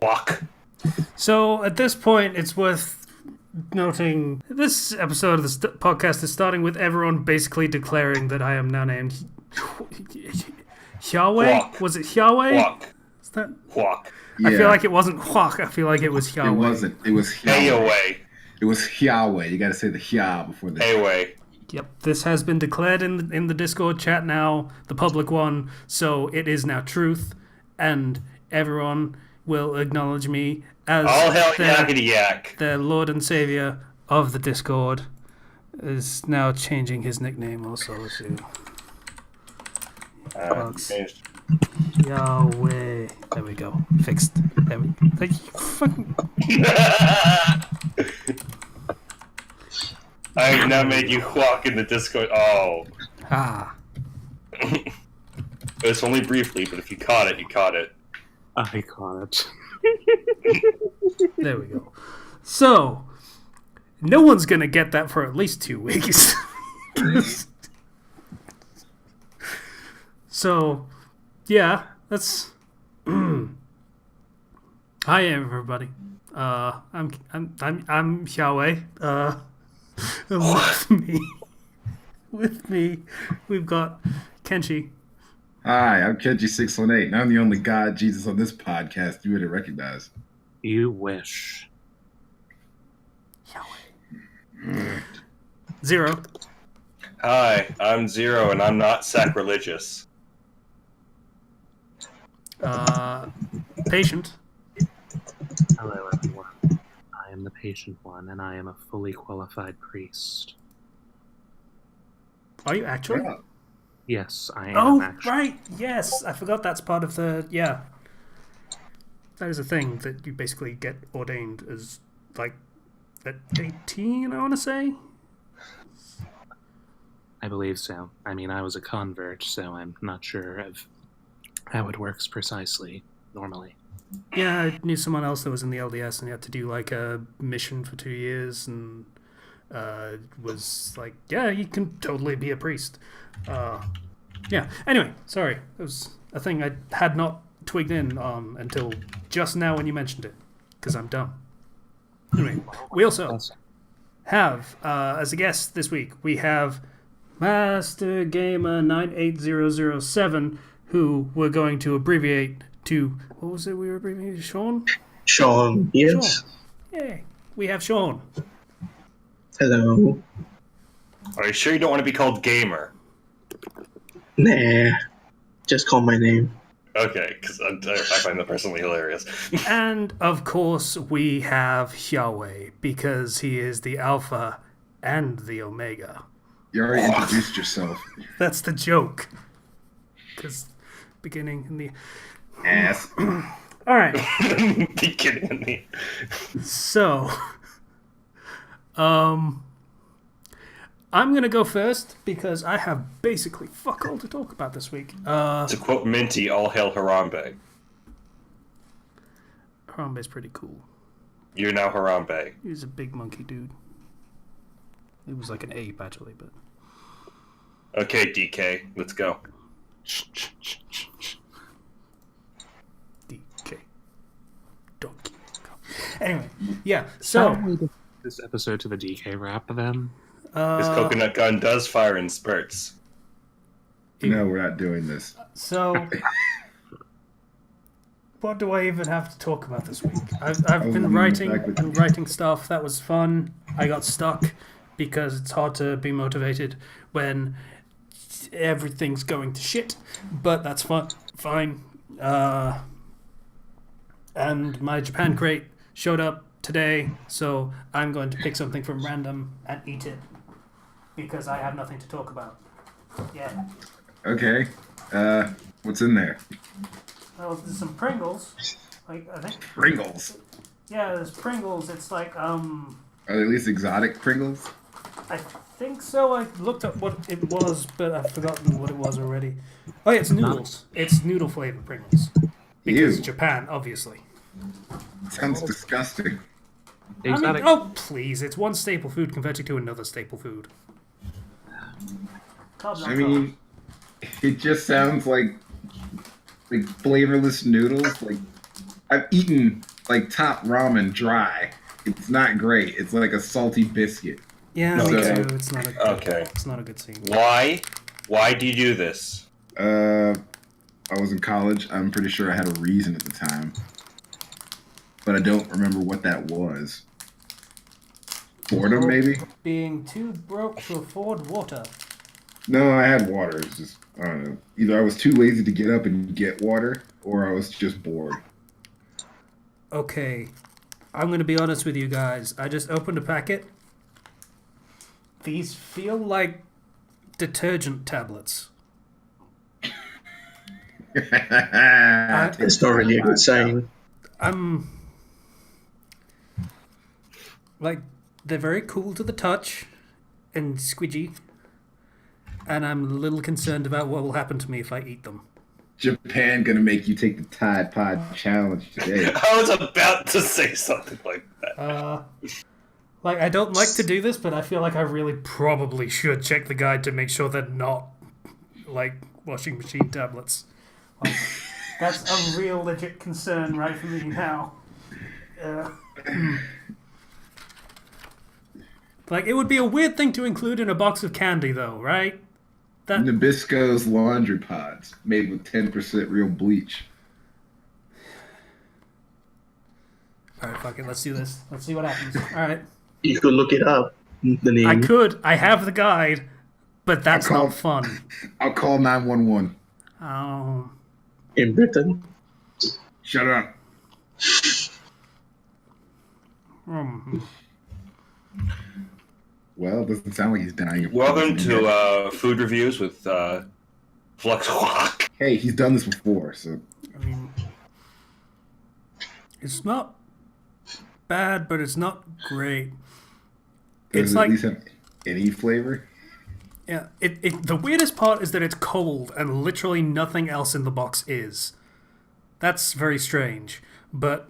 Fuck. So at this point, it's worth noting this episode of the podcast is starting with everyone basically declaring that I am now named Yahweh. Huak. Was it Yahweh? Huak. Is that? Huak. I feel like it wasn't Huak. I feel like it was Yahweh. It wasn't. It was Hey Yahweh. away. It was Yahweh. You got to say the Yah before the. Hey away. Yep, this has been declared in the Discord chat now, the public one, so it is now truth, and everyone will acknowledge me as All hell yakety yak. their Lord and Savior of the Discord. Is now changing his nickname also to Bugs. Yahweh. There we go. Fixed. There we go. Like, fucking... I now made you walk in the Discord. Oh. Ah. It's only briefly, but if you caught it, you caught it. I caught it. There we go. So, no one's gonna get that for at least 2 weeks. So, yeah, that's. Hi everybody. I'm Yahweh. With me, we've got Kenshi. Hi, I'm Kenji618, and I'm the only God Jesus on this podcast you would recognize. You wish. Yahweh. Zero. Hi, I'm Zero, and I'm not sacrilegious. Patient. Hello, everyone. I am the patient one, and I am a fully qualified priest. Are you actually? Yeah. Yes, I am Oh, actually. right. Yes, I forgot that's part of the. Yeah. That is a thing that you basically get ordained as, like, at 18, I want to say? I believe so. I mean, I was a convert, so I'm not sure of how it works precisely, normally. Yeah, I knew someone else that was in the LDS and he had to do, like, a mission for 2 years and was like, yeah, you can totally be a priest. Yeah, anyway, sorry. It was a thing I had not twigged in on until just now when you mentioned it, because I'm dumb. Anyway, we also have, as a guest this week, we have Master Gamer 98007, who we're going to abbreviate to, what was it we were abbreviating to, Sean? Sean, yes. Sean. Yay, we have Sean. Hello. Are you sure you don't want to be called Gamer? Nah. Just call my name. Okay, because I find that personally hilarious. And, of course, we have Yahweh, because he is the Alpha and the Omega. You already introduced yourself. That's the joke. Because beginning in the... Ass. All right. Beginning in the... So, I'm going to go first because I have basically fuck all to talk about this week. To quote Minty, all hail Harambe. Harambe's pretty cool. You're now Harambe. He was a big monkey dude. He was like an ape, actually, but... Okay, DK, let's go. DK. Donkey. Anyway, yeah, so... Shall we do this episode to the DK wrap, then? This coconut gun does fire in spurts. No, we're not doing this. So... What do I even have to talk about this week? I've been writing stuff. That was fun. I got stuck because it's hard to be motivated when everything's going to shit. But that's fine. And my Japan crate showed up today, so I'm going to pick something from random and eat it because I have nothing to talk about. Yeah. Okay. What's in there? Well, there's some Pringles. Like, I think. Pringles. Yeah, there's Pringles. It's like, Are they at least exotic Pringles? I think so. I looked up what it was, but I've forgotten what it was already. Oh, yeah, it's noodles. It's noodle flavored Pringles. Because Ew. Japan, obviously. Sounds disgusting. Exotic. oh, please. It's one staple food converted to another staple food. I mean, it just sounds like flavorless noodles. Like, I've eaten like top ramen dry. It's not great. It's like a salty biscuit. Yeah, No, me okay. too. It's not a good, Okay. It's not a good scene. Why? Why do you do this? I was in college. I'm pretty sure I had a reason at the time, but I don't remember what that was. Boredom, maybe? Being too broke to afford water. No, I had water. It's just, I don't know. Either I was too lazy to get up and get water, or I was just bored. Okay, I'm gonna be honest with you guys. I just opened a packet. These feel like detergent tablets. It's not really a good saying. I'm like, they're very cool to the touch and squidgy, and I'm a little concerned about what will happen to me if I eat them. Japan gonna make you take the Tide Pod challenge today. I was about to say something like that. Like, I don't like to do this, but I feel like I really probably should check the guide to make sure they're not, like, washing machine tablets. Like, that's a real legit concern right for me now. Like, it would be a weird thing to include in a box of candy, though, right? Nabisco's laundry pods made with 10% real bleach. Alright, fuck it, let's do this. Let's see what happens. Alright. You could look it up. The name. I could. I have the guide, but that's I'll call- not fun. I'll call 911. Oh. In Britain. Shut up. Well, it doesn't sound like he's dying. of Welcome poison yet. to Food Reviews with Flux. Hey, he's done this before, so I mean, it's not bad, but it's not great. does It's it like, at least have any flavor? yeah, the weirdest part is that it's cold and literally nothing else in the box is. That's very strange. But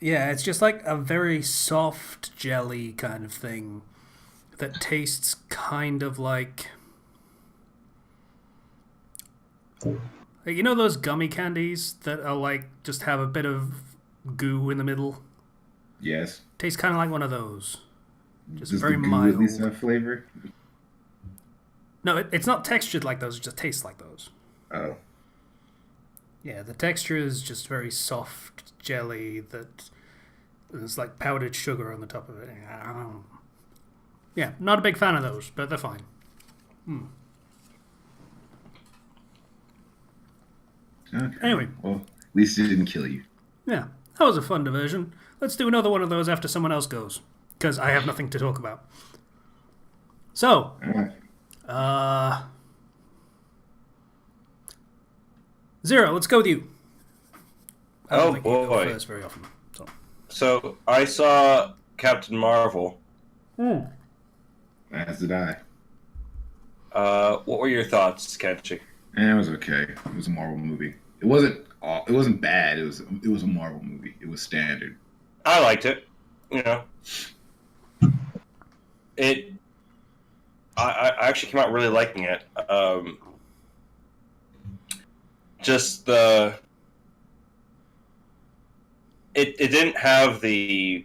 yeah, it's just like a very soft jelly kind of thing that tastes kind of like, you know those gummy candies that are like just have a bit of goo in the middle? Yes. Tastes kind of like one of those. Just Does very the goo mild. at least have flavor? No, it's not textured like those. It just tastes like those. Oh. Yeah, the texture is just very soft jelly that there's like powdered sugar on the top of it. I don't know. Yeah, not a big fan of those, but they're fine. Okay. Anyway. Well, at least it didn't kill you. Yeah, that was a fun diversion. Let's do another one of those after someone else goes, because I have nothing to talk about. So, Alright. Zero, let's go with you. I don't Oh, think you go boy. first very often. So. So I saw Captain Marvel. As did I. What were your thoughts, Kenchi? And it was okay. It was a Marvel movie. It wasn't bad. It was a Marvel movie. It was standard. I liked it. You know, I actually came out really liking it. Just it didn't have the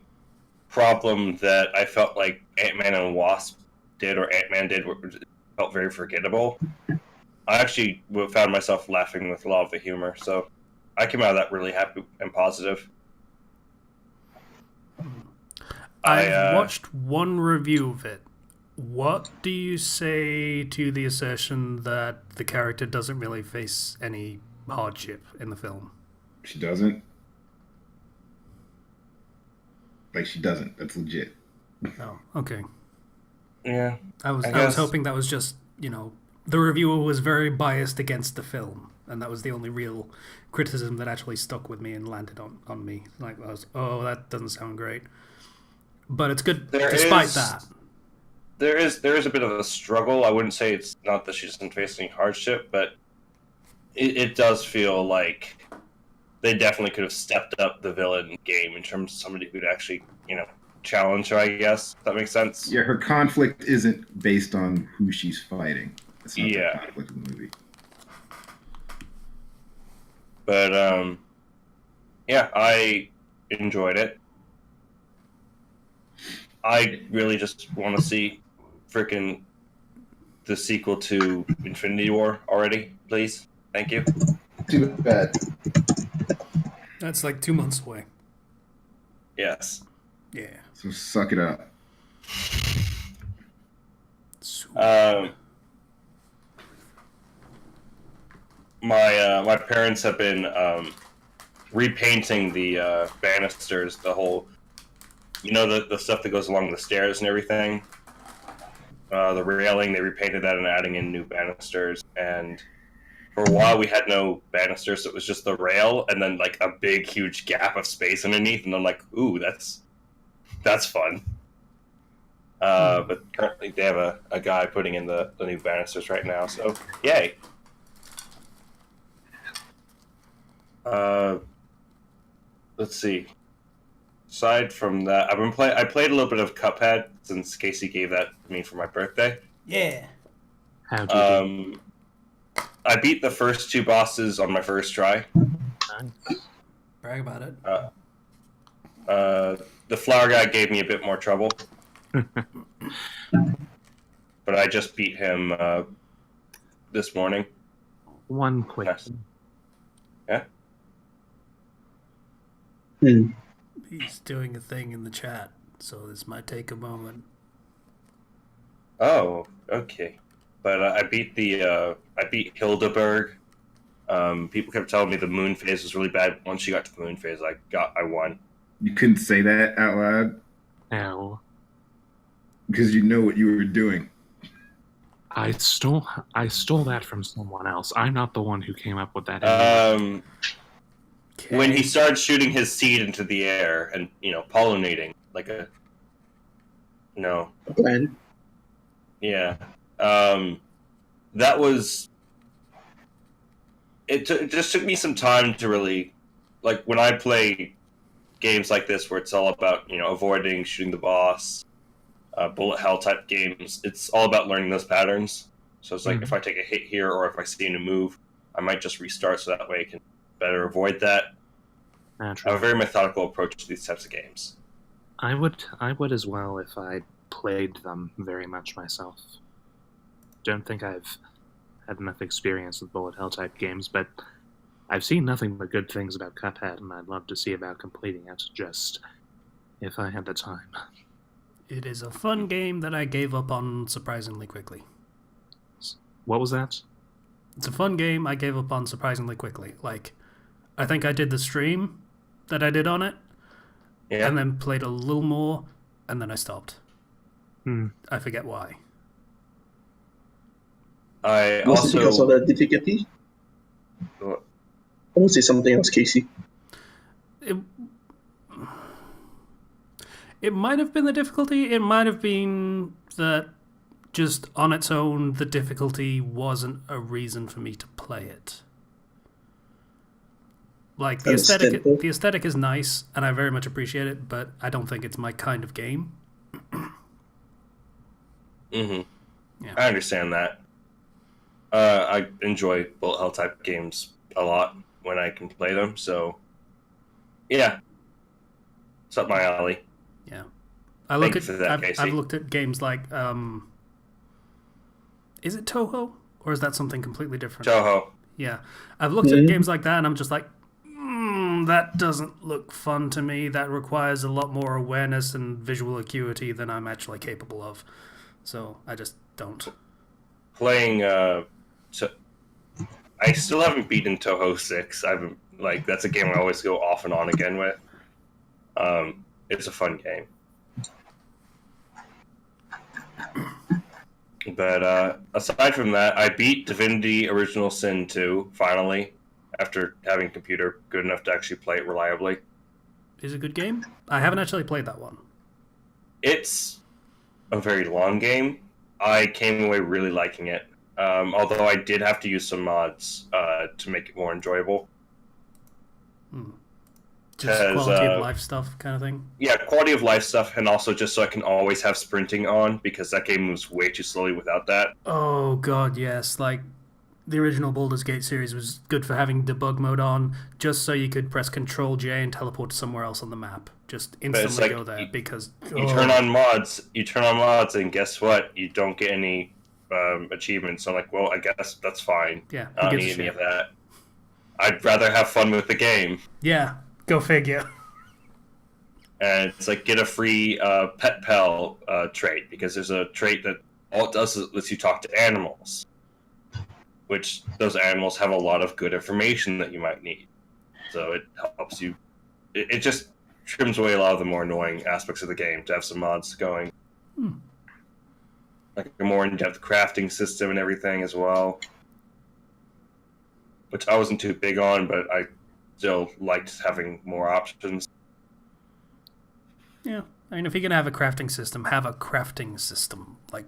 problem that I felt like Ant-Man and Wasp did, or Ant-Man did, where it felt very forgettable. I actually found myself laughing with a lot of the humor, so I came out of that really happy and positive. I've watched one review of it. What do you say to the assertion that the character doesn't really face any hardship in the film? She doesn't. Like, she doesn't. That's legit. Oh, okay. Yeah. I was guess. hoping that was just, the reviewer was very biased against the film, and that was the only real criticism that actually stuck with me and landed on me. Like, that doesn't sound great. But it's good despite that. There is a bit of a struggle. I wouldn't say it's not that she doesn't face any hardship, but it does feel like they definitely could have stepped up the villain game in terms of somebody who'd actually, challenge her, I guess. If that makes sense. Yeah, her conflict isn't based on who she's fighting. That's not the conflict of the movie. But I enjoyed it. I really just want to see freaking the sequel to Infinity War already, please. Thank you. Too bad. That's like 2 months away. Yes. Yeah. So suck it up. Sweet. My parents have been repainting the banisters, the whole, the stuff that goes along the stairs and everything. The railing, they repainted that and adding in new banisters. And for a while, we had no banisters, so it was just the rail and then like a big, huge gap of space underneath. And I'm like, ooh, that's fun. But currently, they have a guy putting in the new banisters right now. So, yay. Let's see. Aside from that, I played a little bit of Cuphead since Casey gave that to me for my birthday. Yeah. How'd you do? I beat the first 2 bosses on my first try. Nice. Brag about it. The flower guy gave me a bit more trouble, but I just beat him this morning. One quick. Nice. Yeah. He's doing a thing in the chat, so this might take a moment. Oh, okay. But I beat Hildeberg. People kept telling me the moon phase was really bad. Once she got to the moon phase, I won. You couldn't say that out loud Ow. because you know what you were doing. I stole that from someone else. I'm not the one who came up with that idea. When he started shooting his seed into the air and pollinating like a Plan. yeah, that was. It just took me some time to really, like, when I play games like this where it's all about avoiding shooting the boss, bullet hell type games. It's all about learning those patterns. So it's like if I take a hit here or if I see a new move, I might just restart so that way I can better avoid that. I have a very methodical approach to these types of games. I would as well if I played them very much myself. Don't think I've had enough experience with bullet hell type games, but I've seen nothing but good things about Cuphead, and I'd love to see about completing it, just if I had the time. It is a fun game that I gave up on surprisingly quickly. What was that? It's a fun game I gave up on surprisingly quickly. Like, I think I did the stream that I did on it, and then played a little more, and then I stopped. I forget why. Was it because of the difficulty? What? I want to say something else, Casey. It might have been the difficulty. It might have been that just on its own, the difficulty wasn't a reason for me to play it. Like, the aesthetic is nice, and I very much appreciate it, but I don't think it's my kind of game. Yeah. I understand that. I enjoy bullet hell type games a lot when I can play them, so yeah, it's up my alley. Yeah, I've looked at games like is it Toho or is that something completely different? Toho. Yeah, I've looked at games like that and I'm just like, that doesn't look fun to me. That requires a lot more awareness and visual acuity than I'm actually capable of. So I just don't. Playing, I still haven't beaten Toho 6. That's a game I always go off and on again with. It's a fun game. But aside from that, I beat Divinity Original Sin 2, finally, after having a computer good enough to actually play it reliably. Is it a good game? I haven't actually played that one. It's a very long game. I came away really liking it. Although I did have to use some mods to make it more enjoyable. Just quality of life stuff kind of thing? Yeah, quality of life stuff, and also just so I can always have sprinting on, because that game moves way too slowly without that. Oh god, yes. Like, the original Baldur's Gate series was good for having debug mode on, just so you could press Control J and teleport to somewhere else on the map. Just instantly like go there because you turn on mods. You turn on mods, and guess what? You don't get any achievements. So I'm like, well, I guess that's fine. Yeah, I don't need any of that. I'd rather have fun with the game. Yeah, go figure. And it's like get a free pet pal trait, because there's a trait that all it does is it lets you talk to animals, which those animals have a lot of good information that you might need. So it helps you. It just trims away a lot of the more annoying aspects of the game to have some mods going. Like a more in-depth crafting system and everything as well, which I wasn't too big on, but I still liked having more options. Yeah, I mean, if you're gonna have a crafting system, have a crafting system. Like,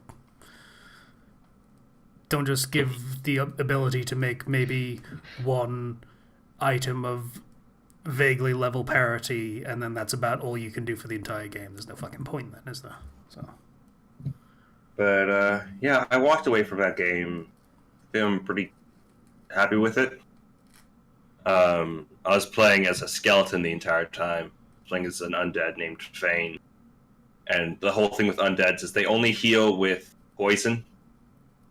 don't just give the ability to make maybe one item of vaguely level parity, and then that's about all you can do for the entire game. There's no fucking point then, is there? So. But yeah, I walked away from that game feeling pretty happy with it. I was playing as a skeleton the entire time, playing as an undead named Fane. And the whole thing with undeads is they only heal with poison.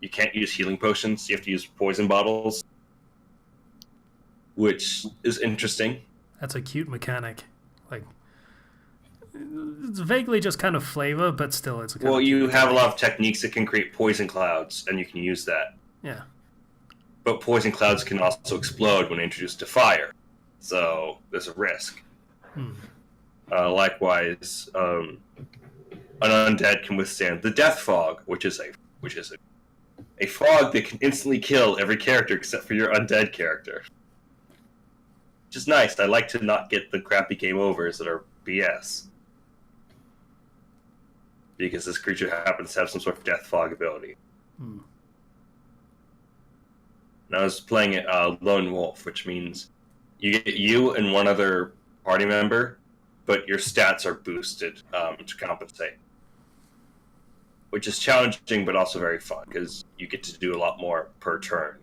You can't use healing potions. You have to use poison bottles, which is interesting. That's a cute mechanic. Like, it's vaguely just kind of flavor, but still, it's a kind well, of you mechanic. have a lot of techniques that can create poison clouds, and you can use that. Yeah. But poison clouds can also explode when introduced to fire, so there's a risk. Likewise, an undead can withstand the death fog, which is a fog that can instantly kill every character except for your undead character. Which is nice. I like to not get the crappy game overs that are BS. Because this creature happens to have some sort of death fog ability. And I was playing it Lone Wolf, which means you get you and one other party member, but your stats are boosted to compensate. Which is challenging, but also very fun, because you get to do a lot more per turn.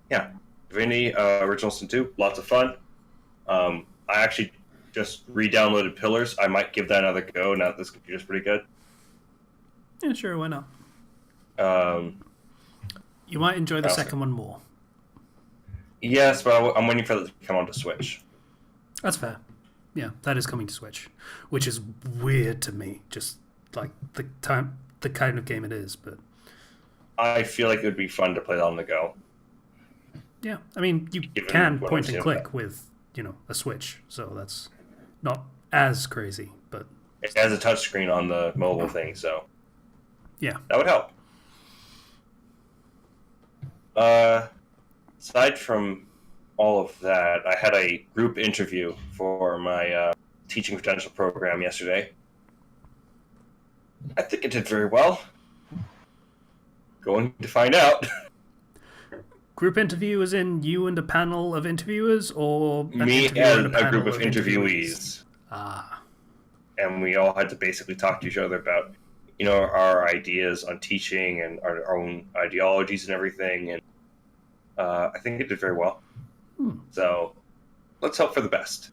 Yeah. Divinity Original Sin 2, lots of fun. I actually just re-downloaded Pillars. I might give that another go now that this computer's pretty good. Yeah, sure, why not? You might enjoy the second one more. Yes, but I'm waiting for it to come onto Switch. That's fair. Yeah, that is coming to Switch, which is weird to me, just like the kind of game it is, but I feel like it would be fun to play that on the go. Yeah, I mean, you can point and click with, a Switch, so that's not as crazy, but... It has a touchscreen on the mobile thing, so... Yeah. That would help. Aside from all of that, I had a group interview for my teaching potential program yesterday. I think it did very well. Going to find out. Group interview as in you and a panel of interviewers, or me and a group of interviewees. And we all had to basically talk to each other about, our ideas on teaching and our own ideologies and everything. And I think it did very well. So let's hope for the best.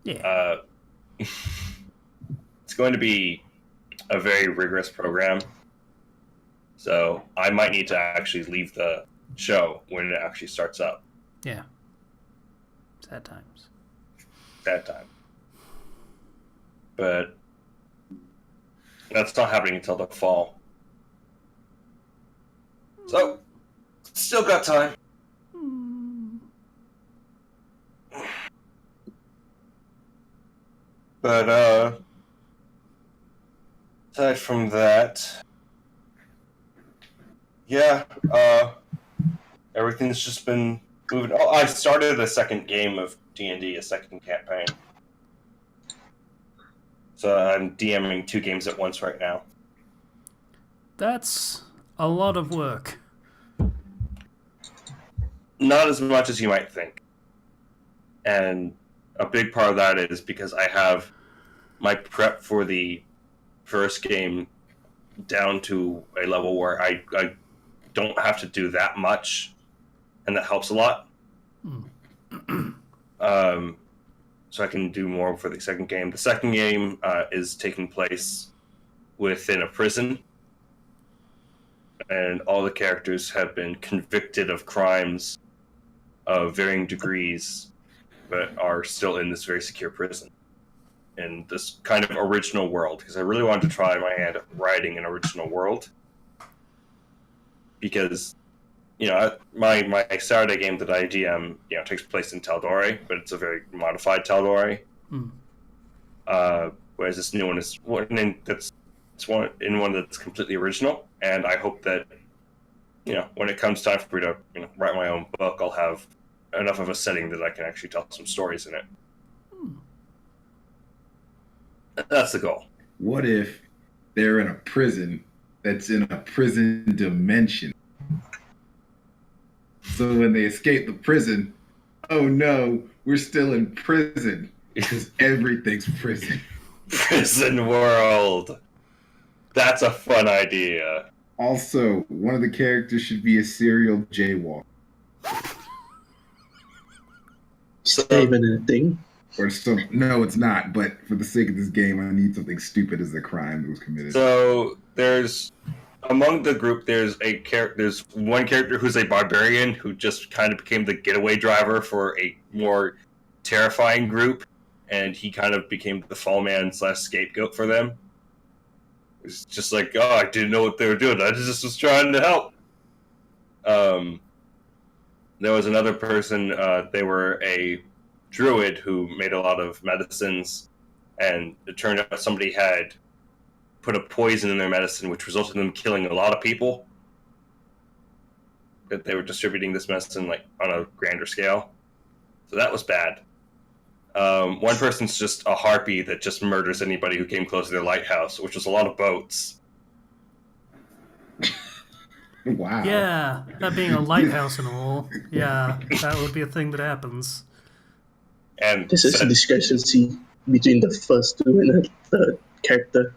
Yeah. It's going to be a very rigorous program. So I might need to actually leave the show when it actually starts up. Yeah. Sad times. Sad time. But that's not happening until the fall. So, still got time. But, aside from that, yeah, everything's just been moving. Oh, I started a second game of D&D, a second campaign. So I'm DMing 2 games at once right now. That's a lot of work. Not as much as you might think. And a big part of that is because I have my prep for the first game down to a level where I don't have to do that much, and that helps a lot. So I can do more for the second game. The second game is taking place within a prison, and all the characters have been convicted of crimes of varying degrees, but are still in this very secure prison in this kind of original world, because I really wanted to try my hand at writing an original world, because my Saturday game that I DM takes place in Tal'Dorei, but it's a very modified Tal'Dorei. Whereas this new one is one that's completely original, and I hope that when it comes time for me to write my own book, I'll have enough of a setting that I can actually tell some stories in it. That's the goal. What if they're in a prison that's in a prison dimension? So when they escape the prison, oh no, we're still in prison because everything's prison. Prison world. That's a fun idea. Also, one of the characters should be a serial jaywalker. Is that even a thing? Or some, no, it's not. But for the sake of this game, I need something stupid as a crime that was committed. So among the group, there's one character who's a barbarian who just kind of became the getaway driver for a more terrifying group, and he kind of became the fall man / scapegoat for them. It's just like, oh, I didn't know what they were doing. I just was trying to help. There was another person. They were a druid who made a lot of medicines, and it turned out somebody had put a poison in their medicine, which resulted in them killing a lot of people. That they were distributing this medicine on a grander scale, so that was bad. One person's just a harpy that just murders anybody who came close to their lighthouse, which was a lot of boats. Wow. Yeah, that being a lighthouse and all. Yeah, that would be a thing that happens. And This is a discrepancy between the first two and the third character.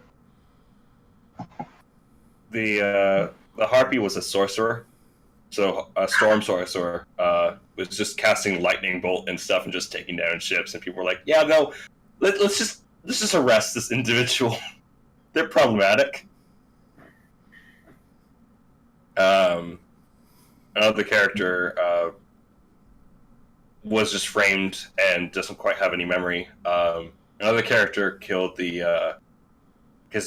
The harpy was a sorcerer, so a storm sorcerer was just casting lightning bolt and stuff and just taking down ships. And people were like, "Yeah, no, let's just arrest this individual. They're problematic." Another character was just framed and doesn't quite have any memory. Another character killed because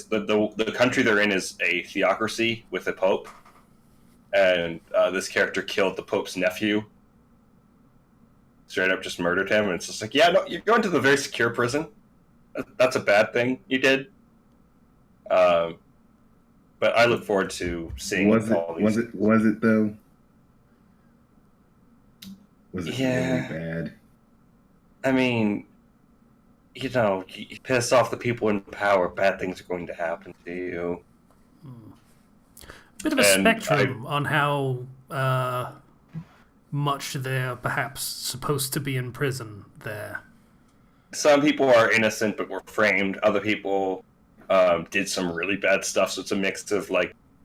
the country they're in is a theocracy with a pope, and this character killed the pope's nephew. Straight up just murdered him, and it's just like, yeah, no, you're going to the very secure prison. That's a bad thing you did. But I look forward to seeing all these. Was it though? Was it Yeah. really bad? I mean, you piss off the people in power, bad things are going to happen to you. Bit of a spectrum on how much they're perhaps supposed to be in prison there. Some people are innocent but were framed. Other people did some really bad stuff, so it's a mix of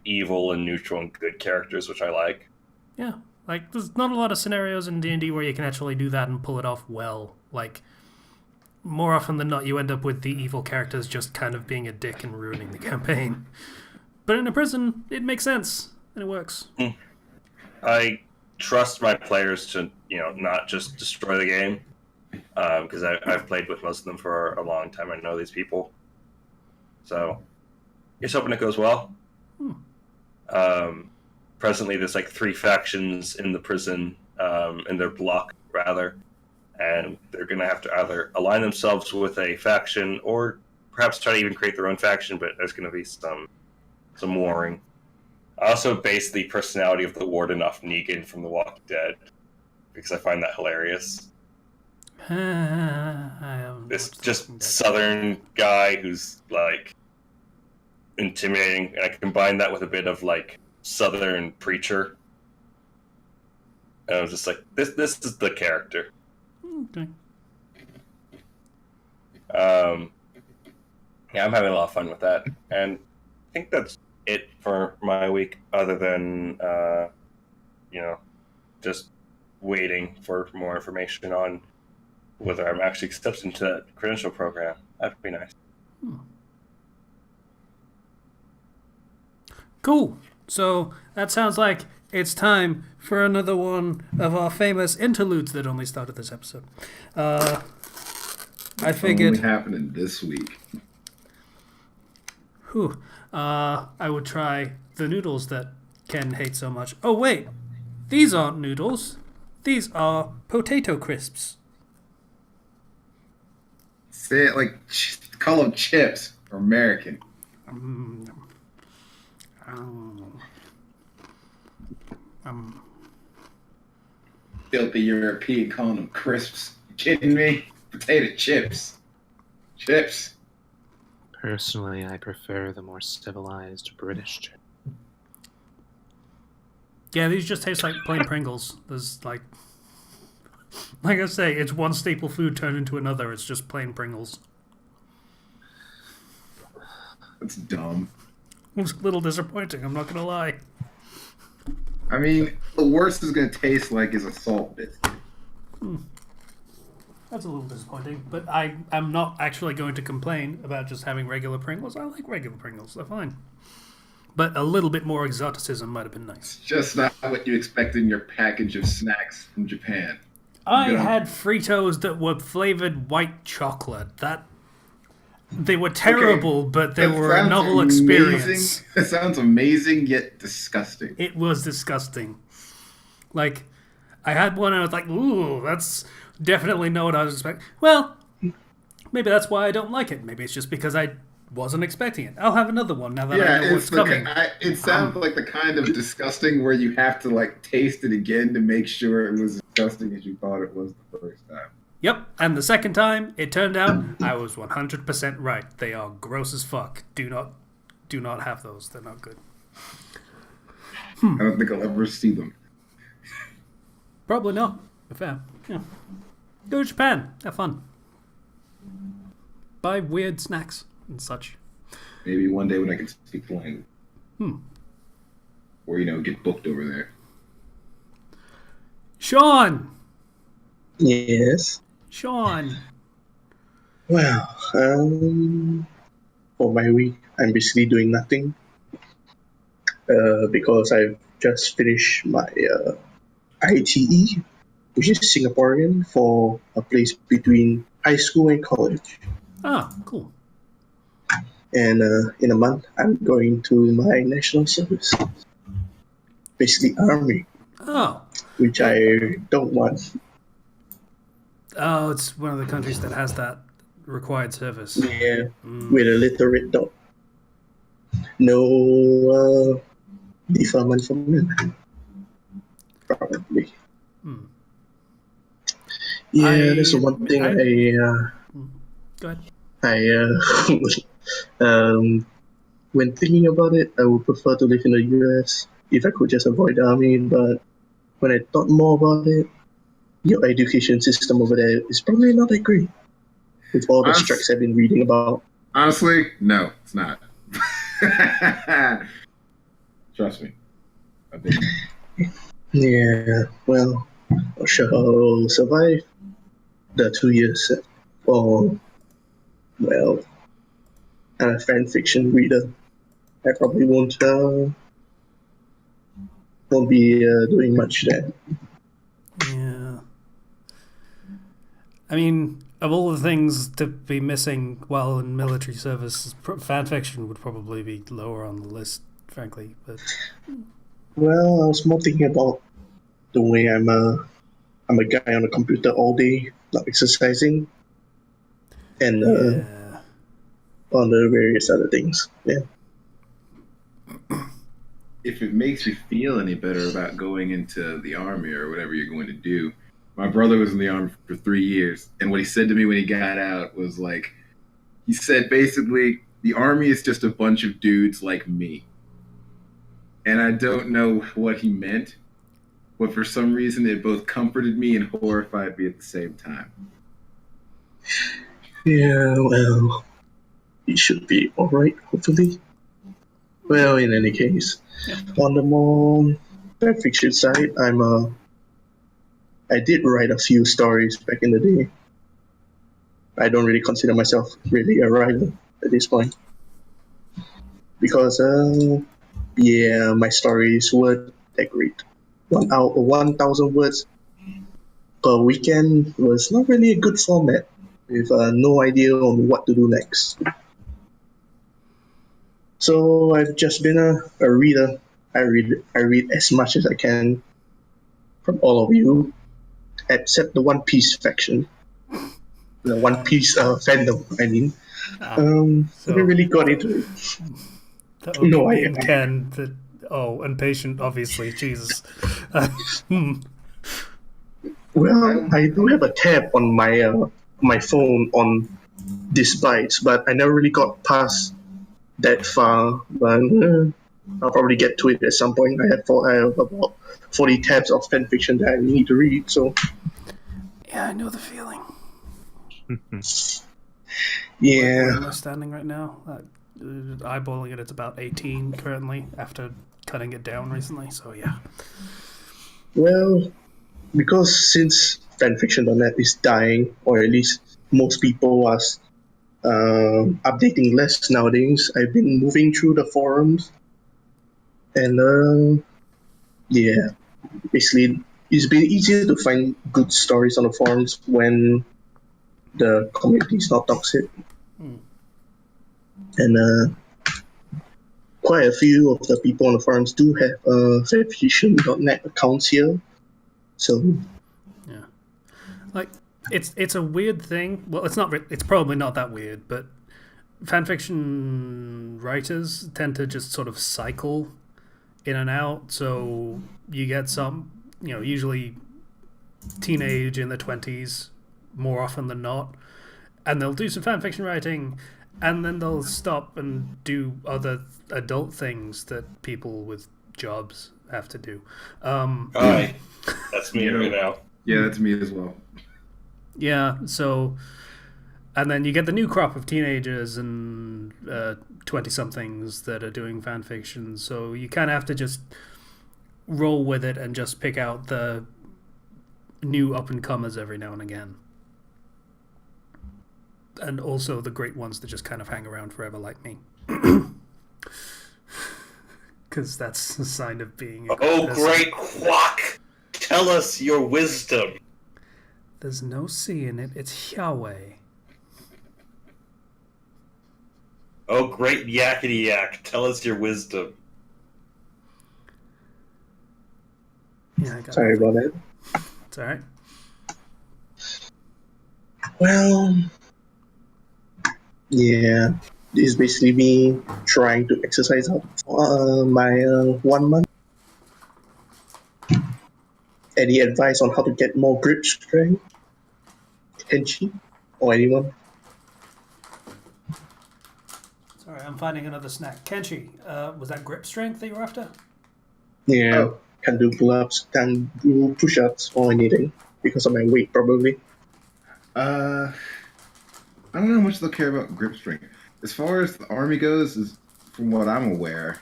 evil and neutral and good characters, which I like. Yeah, there's not a lot of scenarios in D&D where you can actually do that and pull it off well. More often than not, you end up with the evil characters just kind of being a dick and ruining the campaign. But in a prison, it makes sense, and it works. I trust my players to, not just destroy the game, because I've played with most of them for a long time. I know these people. So, just hoping it goes well. Presently, there's 3 factions in the prison, in their block, rather, and they're going to have to either align themselves with a faction or perhaps try to even create their own faction, but there's going to be some warring. I also base the personality of the warden off Negan from The Walking Dead, because I find that hilarious. This just southern guy who's intimidating, and I combine that with a bit of southern preacher, and I was just like, this is the character. Okay. Yeah, I'm having a lot of fun with that, and I think that's it for my week, other than just waiting for more information on whether I'm actually accepted into that credential program. That'd be nice. Cool. So that sounds like it's time for another one of our famous interludes that only started this episode. I figured. Only happening this week. I would try the noodles that Ken hates so much. Oh wait, these aren't noodles. These are potato crisps. Say it like, call them chips or American. Filthy European calling them crisps. You kidding me? Potato chips. Chips. Personally, I prefer the more civilized British chip. Yeah, these just taste like plain Pringles. There's like I say, it's one staple food turned into another. It's just plain Pringles. That's dumb. It was a little disappointing, I'm not gonna lie. I mean, the worst it's going to taste like is a salt biscuit. That's a little disappointing, but I'm not actually going to complain about just having regular Pringles. I like regular Pringles, they're fine. But a little bit more exoticism might have been nice. It's just not what you expect in your package of snacks from Japan. I had Fritos that were flavored white chocolate. They were terrible, but they were a novel experience. That sounds amazing, yet disgusting. It was disgusting. Like, I had one and I was like, ooh, that's definitely not what I was expecting. Well, maybe that's why I don't like it. Maybe it's just because I wasn't expecting it. I'll have another one now that I know what's coming. It sounds like the kind of disgusting where you have to like taste it again to make sure it was disgusting as you thought it was the first time. Yep, and the second time, it turned out I was 100% right. They are gross as fuck. Do not have those. They're not good. I don't think I'll ever see them. Probably not. Fair. Yeah. Go to Japan. Have fun. Buy weird snacks and such. Maybe one day when I can speak the language. Or, get booked over there. Sean! Yes. Sean! Well, for my week, I'm basically doing nothing. Because I've just finished my ITE, which is Singaporean for a place between high school and college. Ah, cool. And in a month, I'm going to my national service. Basically, army. Oh. Which I don't want. Oh, it's one of the countries that has that required service. Yeah, with a little red dot. No deferment from me. Probably. Yeah, that's the one thing Go ahead. When thinking about it, I would prefer to live in the US if I could just avoid the army, but when I thought more about it, your education system over there is probably not that great. With all the strikes I've been reading about. Honestly, no, it's not. Trust me. I've been there. Yeah, well, I shall survive the 2 years. Or, well, I'm a fan fiction reader. I probably won't be doing much there. Yeah. I mean, of all the things to be missing while in military service, fan fiction would probably be lower on the list, frankly. But well, I was more thinking about the way I'm a guy on a computer all day, not exercising, and on the various other things. Yeah. If it makes you feel any better about going into the army or whatever you're going to do, my brother was in the army for 3 years, and what he said to me when he got out was like, he said basically, the army is just a bunch of dudes like me. And I don't know what he meant, but for some reason it both comforted me and horrified me at the same time. Yeah, well, it should be alright, hopefully. Well, in any case, on the more fanfiction side, I did write a few stories back in the day. I don't really consider myself really a writer at this point because, my stories weren't that great. 1,000 words per weekend was not really a good format with no idea on what to do next. So I've just been a reader. I read as much as I can from all of you, except the One Piece faction, the One Piece fandom. I mean, haven't really got into it. That would No, be I- being Ken. And patient, obviously. Jesus. Well, I do have a tab on my phone on this bytes, but I never really got past that far. But I'll probably get to it at some point. I have about 40 tabs of fanfiction that I need to read. So Yeah, I know the feeling. yeah, Where am I standing right now? Eyeballing it, it's about 18 currently after cutting it down recently. So yeah. well, because since fanfiction.net is dying, or at least most people are updating less nowadays, I've been moving through the forums, and basically it's been easier to find good stories on the forums when the community is not toxic. And quite a few of the people on the forums do have fanfiction.net accounts here. So Yeah. Like, it's a weird thing. Well, it's not. It's probably not that weird, but fanfiction writers tend to just sort of cycle in and out. So you get some, usually teenage in their 20s, more often than not, and they'll do some fanfiction writing, and then they'll stop and do other adult things that people with jobs have to do. Hi, that's me right now. Yeah, that's me as well. Yeah, so, and then you get the new crop of teenagers and 20-somethings that are doing fan fiction, so you kind of have to just roll with it and just pick out the new up-and-comers every now and again. And also the great ones that just kind of hang around forever like me. Because that's a sign of being a good person. Great quack! Tell us your wisdom. There's no C in it. It's Yahweh. Oh, great yakety yak! Tell us your wisdom. Yeah, I got sorry nothing. about that. It's alright. Well, yeah, this is basically me trying to exercise out for my 1 month. Any advice on how to get more grip strength? Kenshi? Or anyone? Sorry, I'm finding another snack. Kenshi, was that grip strength that you were after? Yeah, Oh. can't do pull-ups, can't do push-ups or anything because of my weight, probably. I don't know how much they'll care about grip strength. As far as the army goes, from what I'm aware,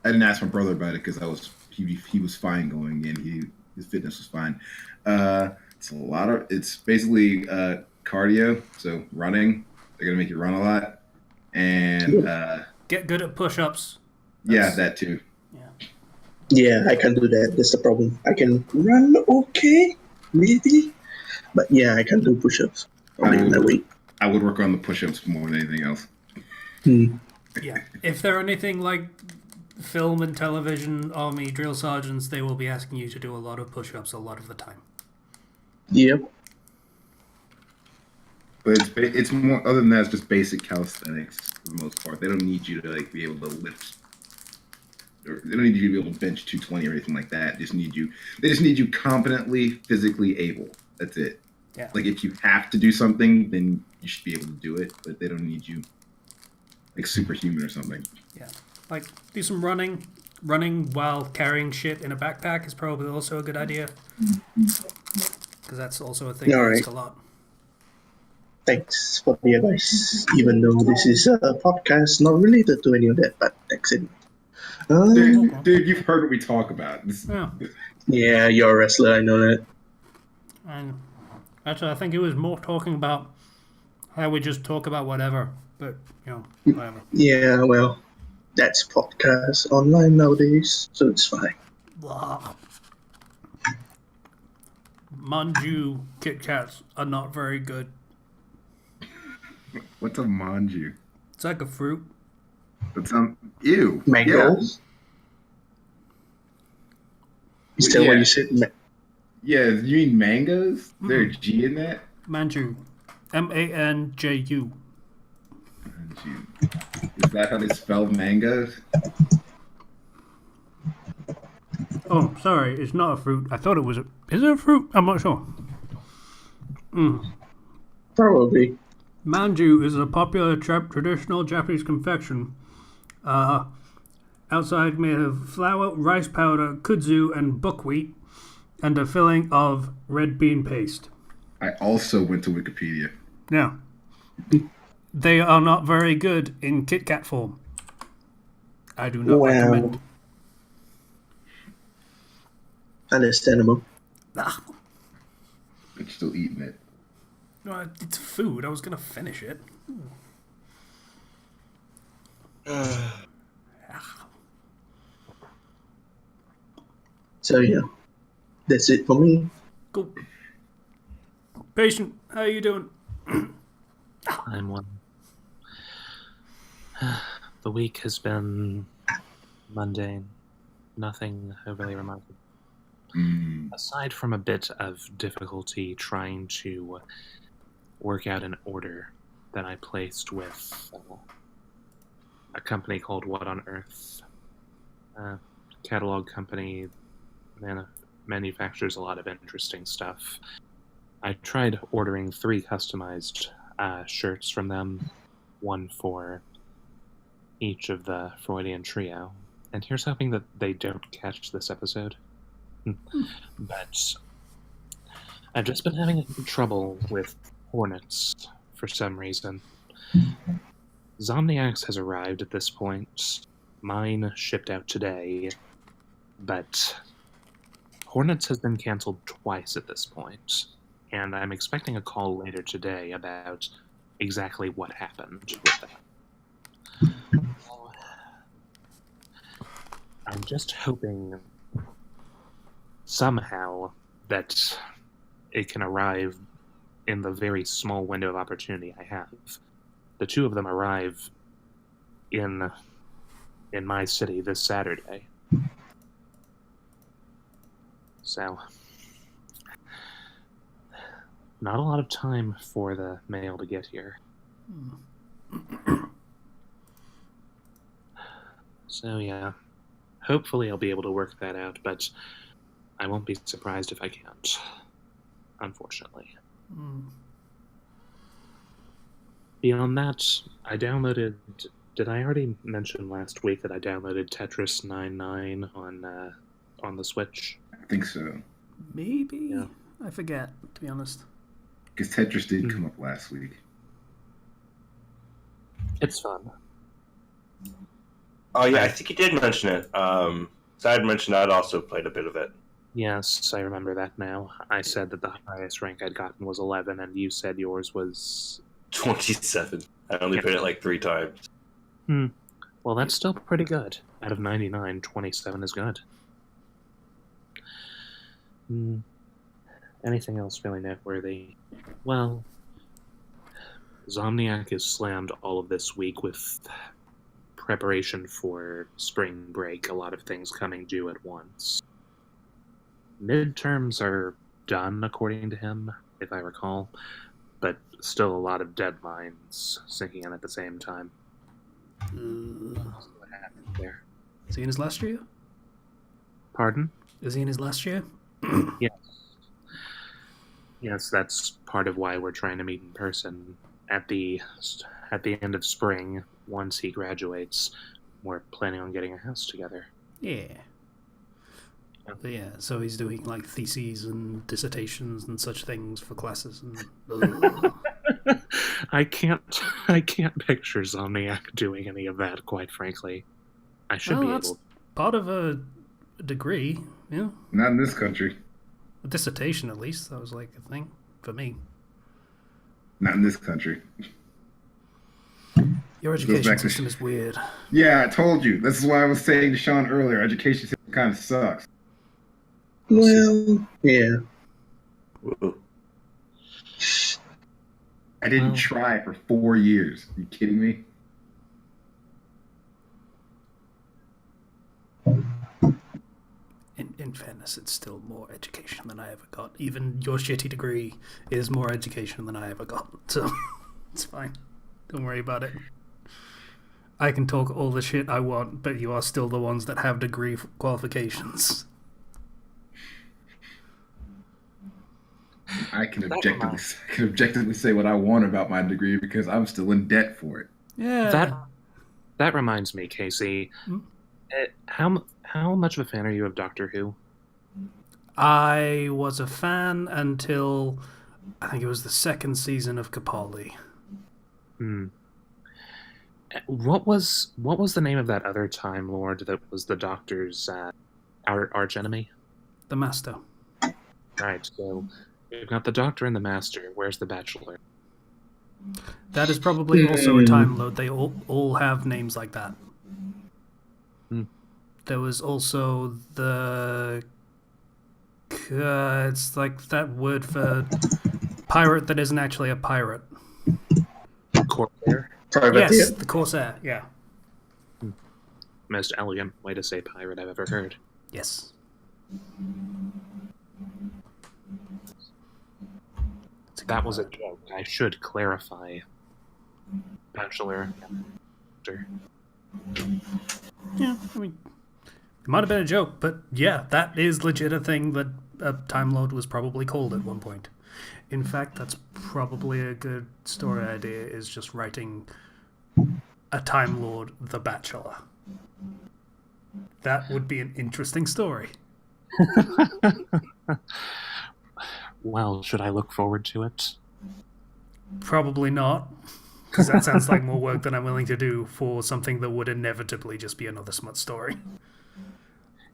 I didn't ask my brother about it because he was fine going in. His fitness was fine. It's basically cardio, so running. They're gonna make you run a lot, and Get good at push-ups. that too. Yeah, I can't do that. That's the problem. I can run okay, maybe, but yeah, I can't do push-ups. Probably my weight. I would work on the push-ups more than anything else. Yeah. If they're anything like film and television army drill sergeants, they will be asking you to do a lot of push-ups a lot of the time. Yep. But it's more, other than that, it's just basic calisthenics for the most part. They don't need you to be able to lift, or they don't need you to be able to bench 220 or anything like that. They just need you competently, physically able. That's it. Yeah. Like if you have to do something, then you should be able to do it. But they don't need you like superhuman or something. Yeah. Like, do some running. Running while carrying shit in a backpack is probably also a good idea. Because that's also a thing All I right. used a lot. thanks for the advice. Even though this is a podcast not related to any of that, but thanks anyway. Dude, you've heard what we talk about. Yeah. Yeah, you're a wrestler, I know that. And actually, I think it was more talking about how we just talk about whatever, but, whatever. Yeah, well, that's podcast online nowadays, so it's fine. Blah. Manju Kit Kats are not very good. What's a manju? It's like a fruit. That sounds ew. Mangoes? Is that what you said? Yeah, you mean mangoes? Is there a G in that? Manju. Manju. Is that how they spell mangoes? Oh, sorry, it's not a fruit. I thought it was a... Is it a fruit? I'm not sure. Probably. Manju is a popular traditional Japanese confection. Outside made of flour, rice powder, kudzu, and buckwheat, and a filling of red bean paste. I also went to Wikipedia. Now, they are not very good in Kit Kat form. I do not recommend. Understandable. Ah, I'm still eating it. no, it's food. I was going to finish it. So yeah, that's it for me. Cool. Patient, how you doing? I'm one. The week has been mundane. Nothing overly remarkable. Aside from a bit of difficulty trying to work out an order that I placed with a company called What on Earth. Catalog company manufactures a lot of interesting stuff. I tried ordering 3 customized shirts from them, one for each of the Freudian trio. And here's hoping that they don't catch this episode. But I've just been having trouble with Hornets for some reason. Zomniacs has arrived at this point. Mine shipped out today. But Hornets has been canceled twice at this point. And I'm expecting a call later today about exactly what happened with that. So, I'm just hoping somehow that it can arrive in the very small window of opportunity I have. The 2 of them arrive in my city this Saturday. So, not a lot of time for the mail to get here. So yeah, hopefully I'll be able to work that out, but I won't be surprised if I can't, unfortunately. Beyond that, I downloaded... Did I already mention last week that I downloaded Tetris 99 on the Switch? I think so. Maybe? Yeah. I forget, to be honest. Because Tetris did come up last week. It's fun. Oh, yeah, I think you did mention it. So I had mentioned I'd also played a bit of it. Yes, I remember that now. I said that the highest rank I'd gotten was 11, and you said yours was... 27. I only played it like 3 times. Well, that's still pretty good. Out of 99, 27 is good. Anything else really noteworthy? Well, Zomniac is slammed all of this week with preparation for spring break, a lot of things coming due at once. Midterms are done, according to him, if I recall, but still a lot of deadlines sinking in at the same time. What happened there? Is he in his last year? Pardon? Is he in his last year? Yes. Yes, that's part of why we're trying to meet in person at the end of spring. Once he graduates, we're planning on getting a house together. Yeah. Yeah, so he's doing like theses and dissertations and such things for classes. And I can't picture Zomniac doing any of that, quite frankly. I should be that's able. part of a degree, yeah. Not in this country. A dissertation, at least. That was like a thing for me. Not in this country. Your Goes education back to system is weird. Yeah, I told you. This is why I was saying to Sean earlier. Education system kind of sucks. Well, yeah. Whoa. I didn't try for 4 years. Are you kidding me? In fairness, it's still more education than I ever got. Even your shitty degree is more education than I ever got. So, it's fine. Don't worry about it. I can talk all the shit I want, but you are still the ones that have degree qualifications. I can objectively say what I want about my degree because I'm still in debt for it. Yeah. That reminds me, Casey. How much of a fan are you of Doctor Who? I was a fan until I think it was the second season of Capaldi. What was the name of that other Time Lord that was the Doctor's arch enemy? The Master. Right. So we've got the Doctor and the Master. Where's the Bachelor? That is probably also a Time Lord. They all have names like that. There was also the... it's like that word for pirate that isn't actually a pirate. Corsair? Yes, the Corsair, yeah. Most elegant way to say pirate I've ever heard. Yes. That was a joke. I should clarify. Bachelor. Yeah, I mean, it might have been a joke, but yeah, that is legit a thing that a Time Lord was probably called at one point. In fact, that's probably a good story idea, is just writing a Time Lord the Bachelor. That would be an interesting story. Well, should I look forward to it? Probably not, because that sounds like more work than I'm willing to do for something that would inevitably just be another smut story.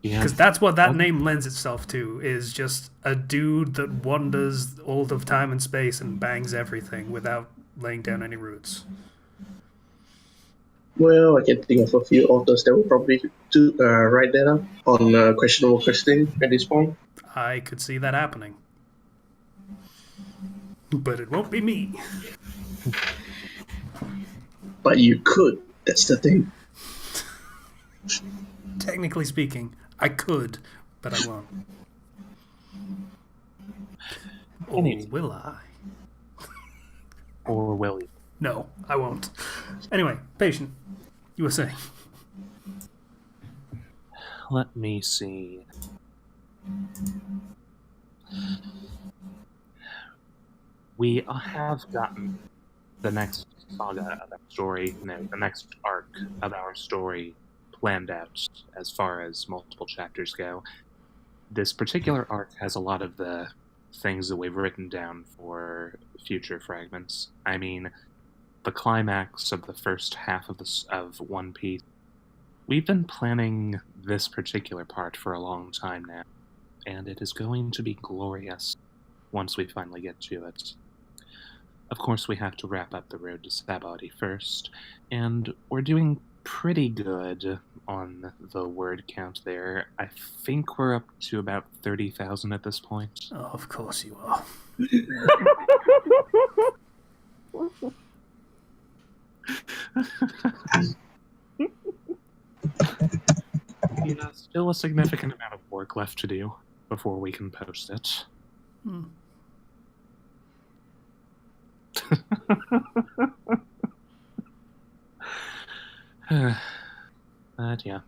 Because that's what that name lends itself to, is just a dude that wanders all of time and space and bangs everything without laying down any roots. Well, I can think of a few authors that will probably write that up on questionable questioning at this point. I could see that happening. But it won't be me. But you could. That's the thing. Technically speaking, I could, but I won't. Or will I? Or will you? No, I won't. Anyway, Patient, you were saying. Let me see. We have gotten the next saga of our story, the next arc of our story planned out as far as multiple chapters go. This particular arc has a lot of the things that we've written down for future fragments. I mean, the climax of the first half of One Piece. We've been planning this particular part for a long time now, and it is going to be glorious once we finally get to it. Of course, we have to wrap up the road to Sabody first, and we're doing pretty good on the word count there. I think we're up to about 30,000 at this point. Oh, of course you are. Yeah, still a significant amount of work left to do before we can post it. But yeah,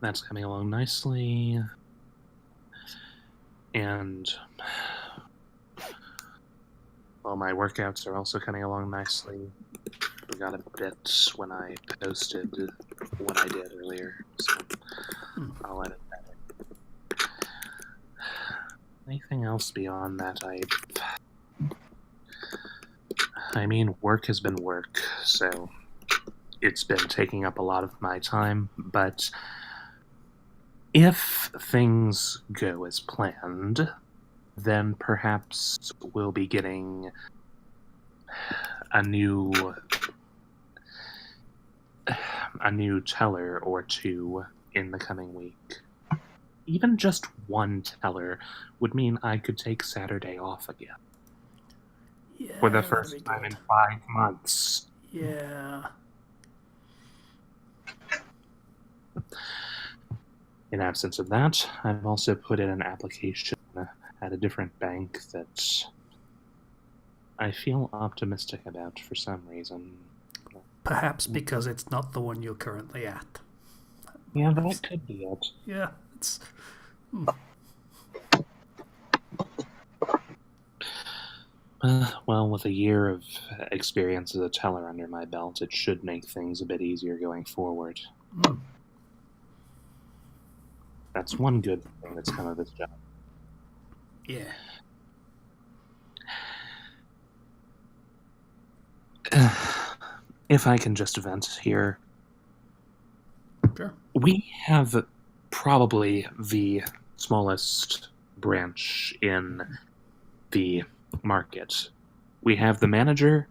that's coming along nicely. And well, my workouts are also coming along nicely. Forgot a bit when I posted what I did earlier, so I'll edit that in. Anything else beyond that? I mean, work has been work, so it's been taking up a lot of my time, but if things go as planned, then perhaps we'll be getting a new teller or two in the coming week. Even just one teller would mean I could take Saturday off again. Yeah, For the that'd first be time good. in 5 months. Yeah. In absence of that, I've also put in an application at a different bank that I feel optimistic about for some reason. Perhaps because it's not the one you're currently at. Yeah, that could be it. Yeah, it's. Well, with a year of experience as a teller under my belt, it should make things a bit easier going forward. That's one good thing that's come of this job. Yeah. If I can just vent here. Sure. We have probably the smallest branch in the market. We have the manager,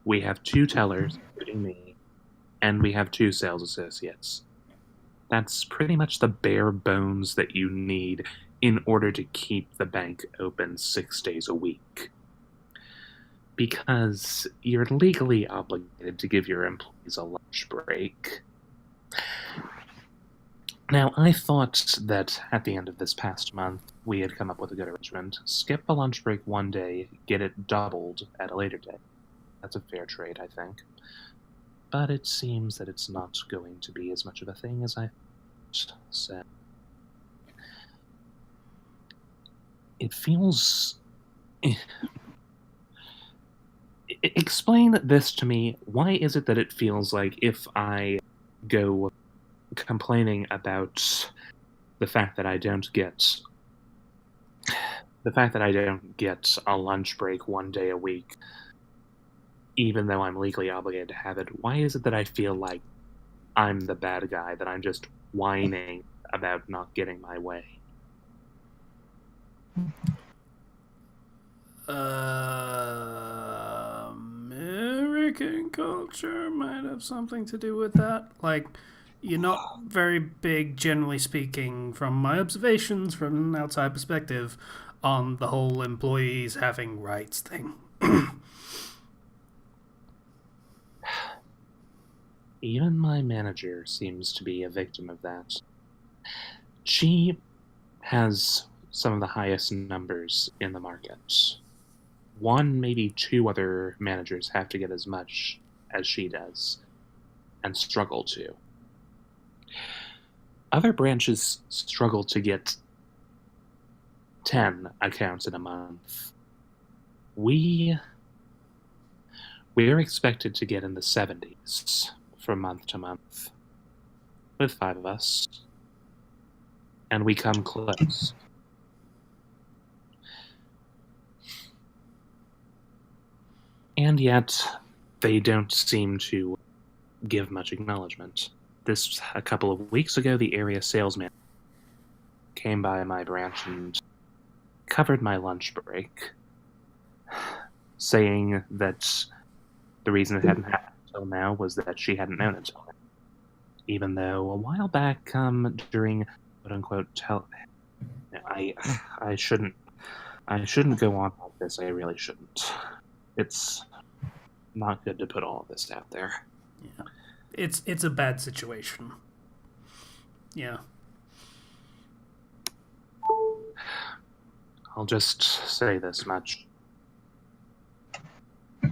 we have 2 tellers, including me, and we have 2 sales associates. That's pretty much the bare bones that you need in order to keep the bank open 6 days a week. Because you're legally obligated to give your employees a lunch break. Now, I thought that at the end of this past month, we had come up with a good arrangement. Skip a lunch break one day, get it doubled at a later day. That's a fair trade, I think. But it seems that it's not going to be as much of a thing as I thought. So it feels... Explain this to me. Why is it that it feels like if I go complaining about the fact that I don't get a lunch break one day a week, even though I'm legally obligated to have it, why is it that I feel like I'm the bad guy, that I'm just whining about not getting my way? American culture might have something to do with that. Like, you're not very big, generally speaking, from my observations from an outside perspective, on the whole employees having rights thing. Even my manager seems to be a victim of that. She has some of the highest numbers in the market. 1, maybe 2 other managers have to get as much as she does, and struggle to. Other branches struggle to get 10 accounts in a month. We're expected to get in the 70s from month to month, with 5 of us, and we come close. And yet, they don't seem to give much acknowledgement. A couple of weeks ago, the area salesman came by my branch and covered my lunch break, saying that the reason it hadn't happened until now was that she hadn't known until now. Even though a while back, during quote-unquote I shouldn't go on like this, I really shouldn't. It's not good to put all of this out there. Yeah. It's a bad situation. Yeah. I'll just say this much.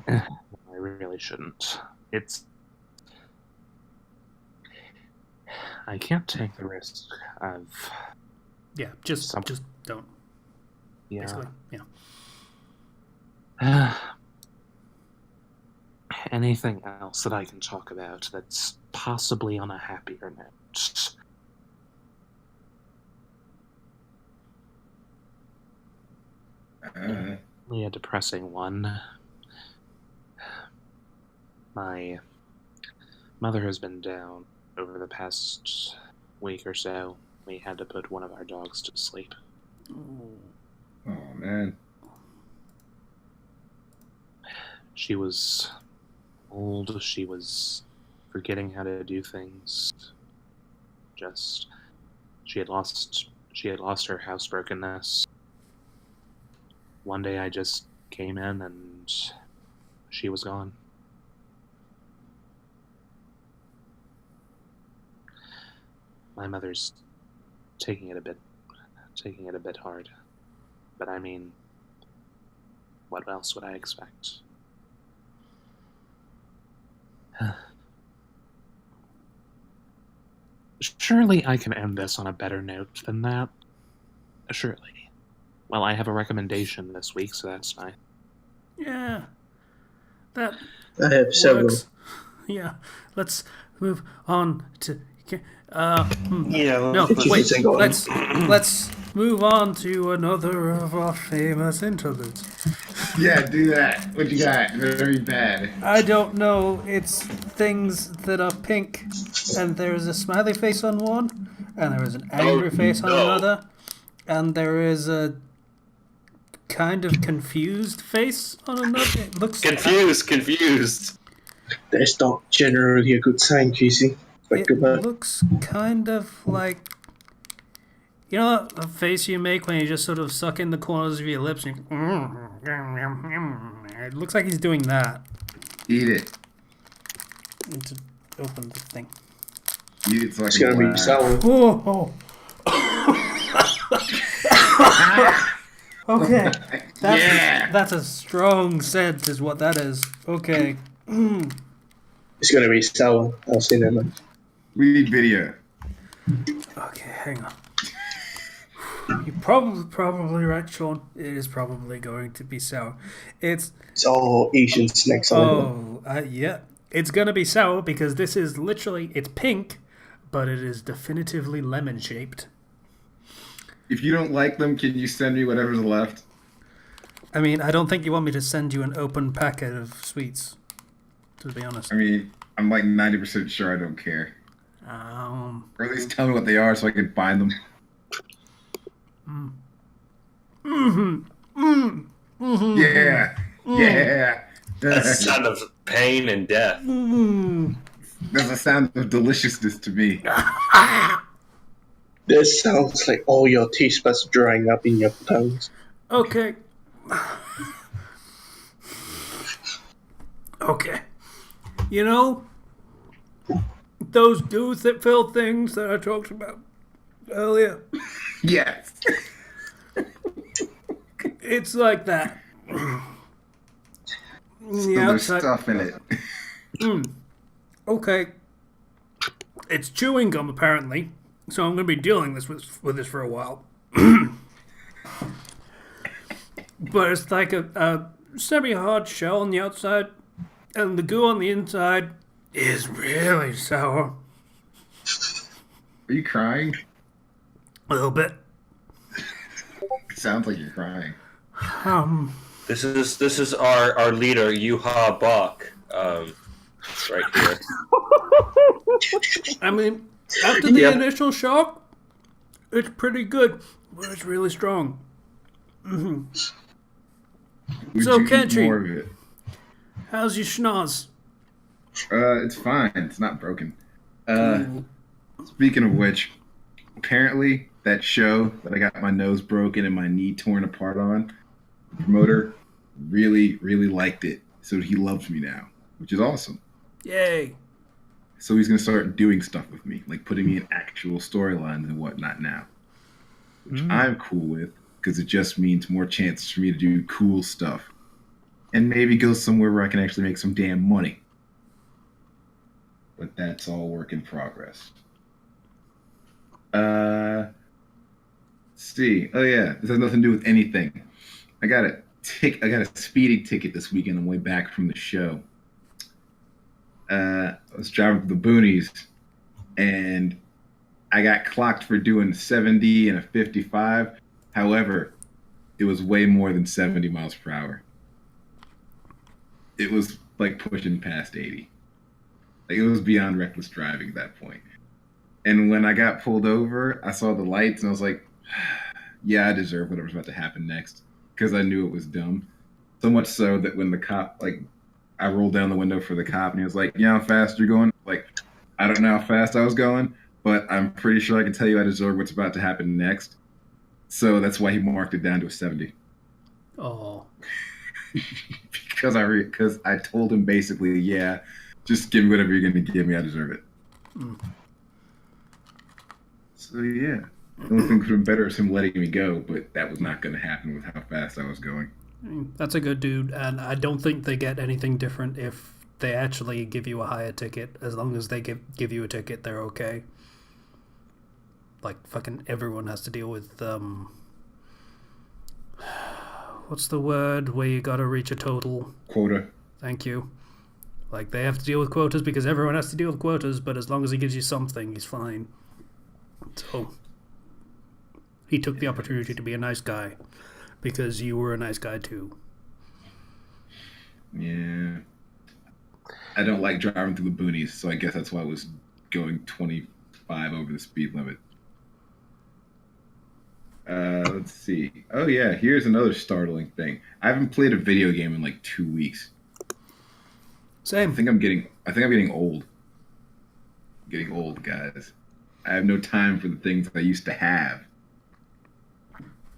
I really shouldn't. I can't take the risk of... Yeah, just don't. Yeah. Basically, yeah. Anything else that I can talk about that's possibly on a happier note? Only a depressing one. My mother has been down over the past week or so. We had to put one of our dogs to sleep. Oh, man. She was old. She was forgetting how to do things. She had lost her housebrokenness. One day I just came in and she was gone. My mother's taking it a bit hard. But I mean, what else would I expect? Surely I can end this on a better note than that. Surely. Well, I have a recommendation this week, so that's nice. Yeah. That I have several. works. Yeah. Let's move on to. Yeah. No, Get your wait. thing going. Let's move on to another of our famous interludes. Yeah, do that. What you got? Very bad. I don't know. It's things that are pink, and there is a smiley face on one, and there is an angry face on another, and there is a kind of confused face on another. It looks Confused. That's not generally a good sign, Casey. But It goodbye. looks kind of like, you know, a face you make when you just sort of suck in the corners of your lips and it looks like he's doing that. Eat it. Need to open the thing. Eat it so I It's can gonna be laugh. sour. Okay. Yeah. That's a strong scent is what that is. Okay. It's gonna be sour. I'll say that much. We need video. Okay, hang on. You're probably right, Sean. It is probably going to be sour. It's all Asian snacks. yeah. It's gonna be sour because this is literally it's pink, but it is definitively lemon shaped. If you don't like them, can you send me whatever's left? I mean, I don't think you want me to send you an open packet of sweets. To be honest. I mean, I'm like 90% sure I don't care. Or at least tell me what they are so I can find them. Yeah. Yeah. That's the sound of pain and death. There's a sound of deliciousness to me. This sounds like all your taste buds drying up in your tongues. Okay. Okay. You know, those do fill things that I talked about earlier. Yes. It's like that. So there's stuff in it. Okay. It's chewing gum, apparently. So I'm going to be dealing with this for a while. But it's like a semi-hard shell on the outside, and the goo on the inside is really sour. Are you crying? A little bit. It sounds like you're crying. This is our leader, Yuha Bach. Right here. I mean, after the initial shock, it's pretty good, but it's really strong. Would So, you eat Kenji. more of it? How's your schnoz? It's fine. It's not broken. Speaking of which, apparently that show that I got my nose broken and my knee torn apart on, the promoter really, really liked it. So he loves me now, which is awesome. Yay. So he's going to start doing stuff with me, like putting me in actual storylines and whatnot now, which I'm cool with because it just means more chances for me to do cool stuff and maybe go somewhere where I can actually make some damn money. But that's all work in progress. Let's see. Oh yeah, this has nothing to do with anything. I got a speeding ticket this weekend on the way back from the show. I was driving to the boonies, and I got clocked for doing 70 and a 55. However, it was way more than 70 miles per hour. It was like pushing past 80. Like it was beyond reckless driving at that point. And when I got pulled over, I saw the lights and I was like, yeah, I deserve whatever's about to happen next because I knew it was dumb. So much so that when the cop, like, I rolled down the window for the cop and he was like, yeah, how fast you're going? Like, I don't know how fast I was going, but I'm pretty sure I can tell you I deserve what's about to happen next. So that's why he marked it down to a 70. Oh. Because I told him basically, yeah, just give me whatever you're going to give me. I deserve it. Mm. So, yeah. The only thing could have been better is him letting me go, but that was not going to happen with how fast I was going. That's a good dude, and I don't think they get anything different if they actually give you a higher ticket. As long as they give you a ticket, they're okay. Like, fucking everyone has to deal with, what's the word where you gotta reach a total? Quota. Thank you. Like, they have to deal with quotas because everyone has to deal with quotas, but as long as he gives you something, he's fine. So, he took the opportunity to be a nice guy because you were a nice guy too. Yeah. I don't like driving through the boonies, so I guess that's why I was going 25 over the speed limit. Let's see. Oh yeah, here's another startling thing. I haven't played a video game in like 2 weeks. Same. I think I'm getting old. I'm getting old, guys. I have no time for the things I used to have.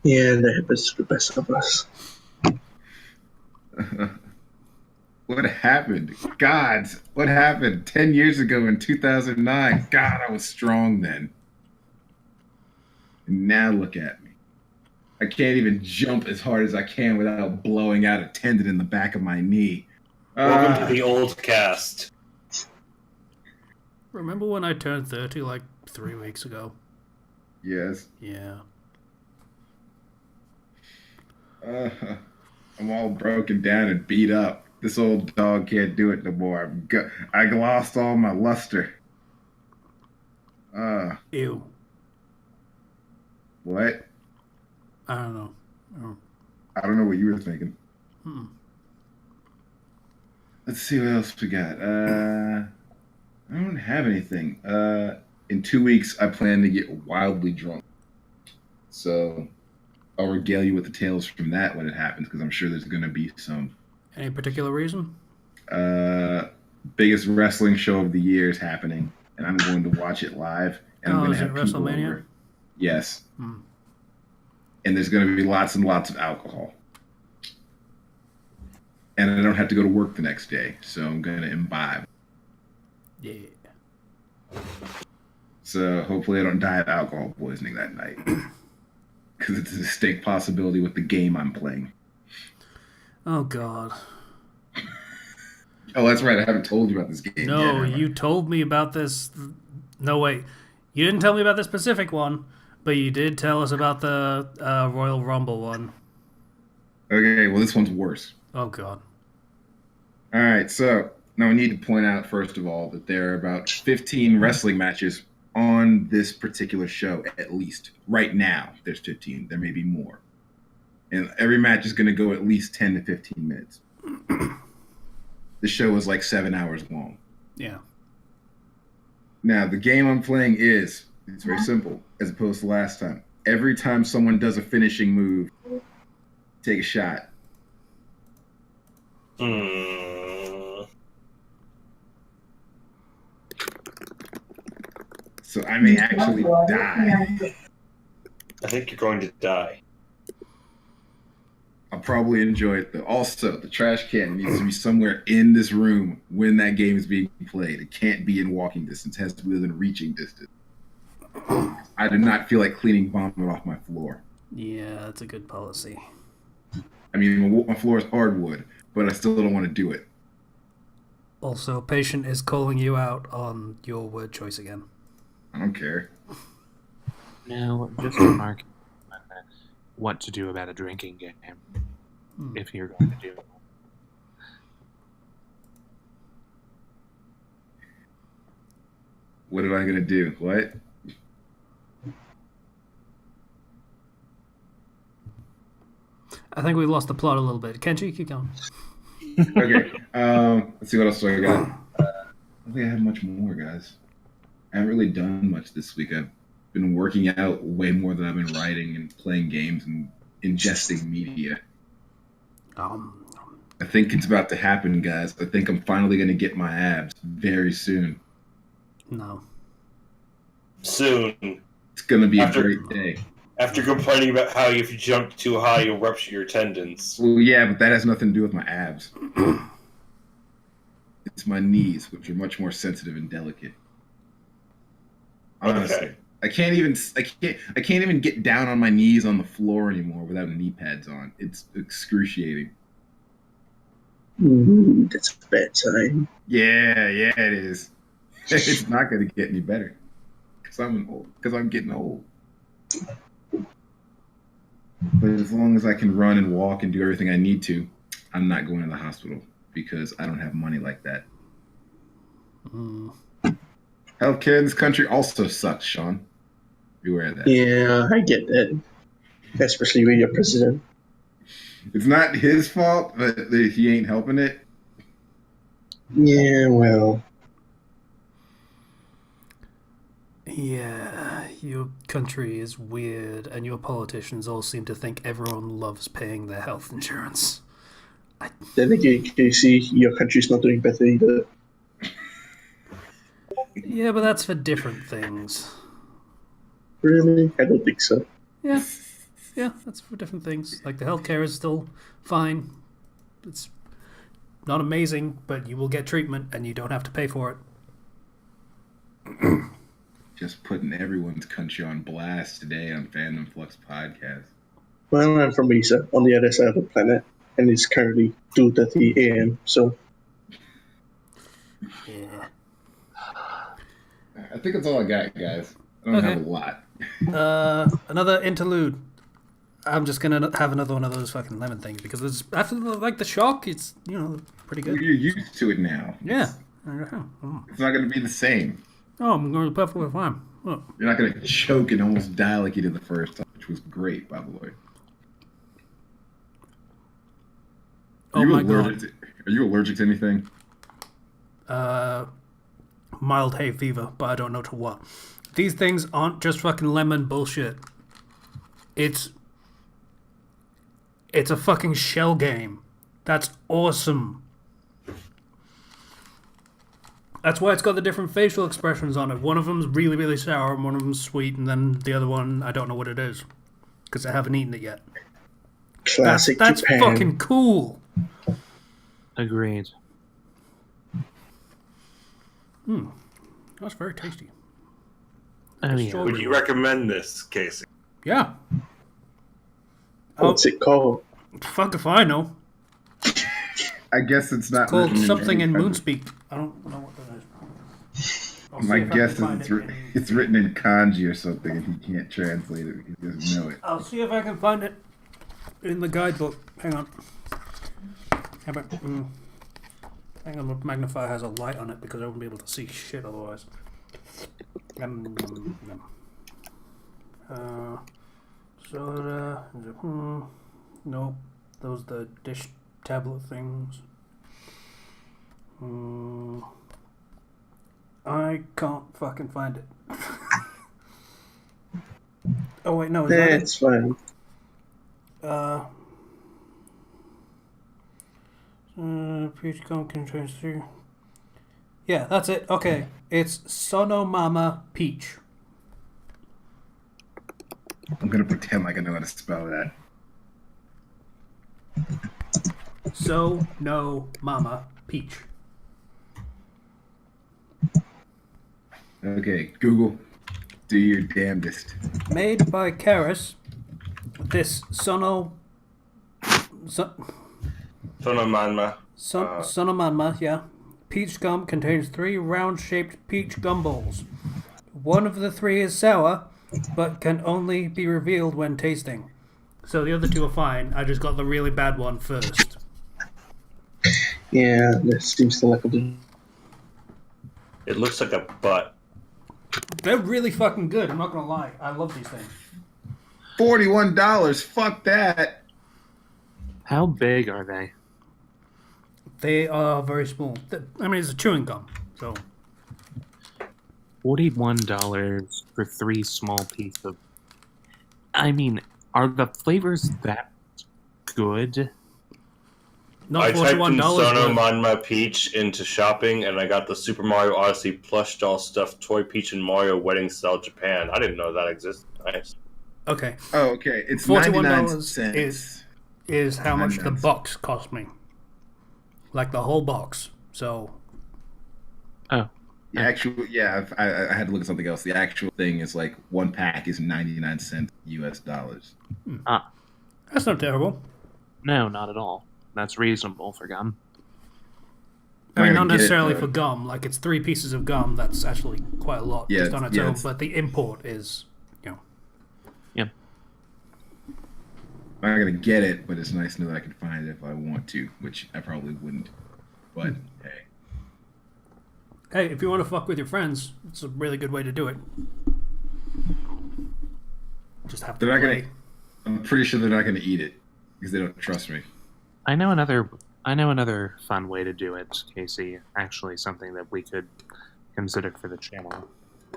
Yeah, that happens to the best of us. What happened? God, what happened 10 years ago in 2009? God, I was strong then. And now look at me. I can't even jump as hard as I can without blowing out a tendon in the back of my knee. Welcome to the old cast. Remember when I turned 30 like 3 weeks ago? Yes. Yeah. I'm all broken down and beat up. This old dog can't do it no more. I lost all my luster. Ew. What? I don't know. I don't know what you were thinking. Let's see what else we got. I don't have anything. In 2 weeks, I plan to get wildly drunk. So I'll regale you with the tales from that when it happens, because I'm sure there's going to be some. Any particular reason? Biggest wrestling show of the year is happening, and I'm going to watch it live. And I'm going to have people WrestleMania? over. Yes. And there's going to be lots and lots of alcohol. And I don't have to go to work the next day, so I'm going to imbibe. Yeah. So hopefully I don't die of alcohol poisoning that night. Because it's a distinct possibility with the game I'm playing. Oh, God. Oh, that's right. I haven't told you about this game No, yet. you told me about this. No, wait. You didn't tell me about the specific one, but you did tell us about the Royal Rumble one. Okay, well, this one's worse. Oh, God. All right, so now I need to point out, first of all, that there are about 15 wrestling matches on this particular show, at least. Right now, there's 15. There may be more. And every match is going to go at least 10 to 15 minutes. The show is like 7 hours long. Yeah. Now, the game I'm playing it's very simple, as opposed to last time. Every time someone does a finishing move, take a shot. So I may actually die. I think you're going to die. I'll probably enjoy it, though. Also, the trash can needs to be somewhere in this room when that game is being played. It can't be in walking distance. It has to be within reaching distance. I do not feel like cleaning vomit off my floor. Yeah, that's a good policy. I mean, my floor is hardwood, but I still don't want to do it. Also, Patient is calling you out on your word choice again. I don't care. Now, just remark what to do about a drinking game, if you're going to do it. What am I going to do? What? I think we lost the plot a little bit. Kenji, keep going. Okay. Let's see what else do I got. I don't think I have much more, guys. I haven't really done much this week. I've been working out way more than I've been writing and playing games and ingesting media. I think it's about to happen, guys. I think I'm finally going to get my abs very soon. No. Soon. It's going to be a great day. After complaining about how if you jump too high, you'll rupture your tendons. Well, yeah, but that has nothing to do with my abs. It's my knees, which are much more sensitive and delicate. Honestly, Okay. I can't even get down on my knees on the floor anymore without knee pads on. It's excruciating. That's a bad sign. Yeah, it is. It's not going to get any better because I'm getting old. But as long as I can run and walk and do everything I need to, I'm not going to the hospital because I don't have money like that. Healthcare in this country also sucks, Sean. Be aware of that. Yeah, I get that. Especially when you're president. It's not his fault that he ain't helping it. Yeah, well. Yeah, your country is weird, and your politicians all seem to think everyone loves paying their health insurance. Then again, Casey, your country's not doing better either. Yeah, but that's for different things. Really? I don't think so. Yeah, that's for different things. Like, the healthcare is still fine. It's not amazing, but you will get treatment, and you don't have to pay for it. Just putting everyone's country on blast today on Fandom Flux podcast. Well, I'm from Mesa, on the other side of the planet, and it's currently 2:30 a.m., so... Yeah. I think that's all I got, guys. I don't have a lot. Another interlude. I'm just gonna have another one of those fucking lemon things because it's after the shock, it's pretty good. You're used to it now. Yeah. It's not going to be the same. Oh, I'm going to perfectly fine. Oh. You're not going to choke and almost die like you did the first time, which was great, by the way. Oh my god. Are you allergic to anything? Mild hay fever, but I don't know to what. These things aren't just fucking lemon bullshit. It's a fucking shell game. That's awesome. That's why it's got the different facial expressions on it. One of them's really, really sour, and one of them's sweet, and then the other one, I don't know what it is. Because I haven't eaten it yet. Classic That's Japan. fucking cool. Agreed. That's very tasty. Oh, yeah. Would you recommend this, Casey? Yeah. What's it called? Fuck if I know. I guess it's not Called written something in any- Moonspeak. I don't know what that is. I'll see My if I guess can is find it's written in kanji or something, and he can't translate it because he doesn't know it. I'll see if I can find it in the guidebook. Hang on. How about, hang on, the magnifier has a light on it because I won't be able to see shit otherwise. Soda. Nope. Those the dish tablet things. I can't fucking find it. Oh wait, no, is that it? That's fine. Peach gum contains through. Yeah, that's it. Okay, it's Sonomama Peach. I'm gonna pretend like I know how to spell that. So no Mama Peach. Okay, Google, do your damnedest. Made by Karis. This Sonomanma. Sonomanma, yeah. Peach gum contains 3 round-shaped peach gumballs. One of the 3 is sour, but can only be revealed when tasting. So the other 2 are fine. I just got the really bad one first. Yeah, that seems to like a bit. It looks like a butt. They're really fucking good. I'm not gonna lie. I love these things. $41. Fuck that. How big are they? They are very small. I mean, it's a chewing gum, so $41 for 3 small pieces of. I mean, are the flavors that good? not I typed in $41 Sono worth. Manma Peach into shopping, and I got the Super Mario Odyssey plush doll stuffed toy Peach and Mario wedding style Japan. I didn't know that existed. Nice. Okay, Oh, okay. It's $41 99 cents. is how much the 99 box cost me. Like the whole box. So Oh, The actual, I had to look at something else. The actual thing is like one pack is 99 cents US dollars. that's not terrible. no, not at all. That's reasonable for gum. I mean, I'm not gonna get it, necessarily though. for gum. Like, it's 3 pieces of gum. That's actually quite a lot Yeah, just on its yeah, own. it's- But the import is, Yeah. I'm not gonna get it, but it's nice to know that I can find it if I want to, which I probably wouldn't. But hey, hey, if you want to fuck with your friends, it's a really good way to do it. Just have to they're not play. gonna. I'm pretty sure they're not gonna eat it because they don't trust me. I know another fun way to do it, Casey. Actually, something that we could consider for the channel.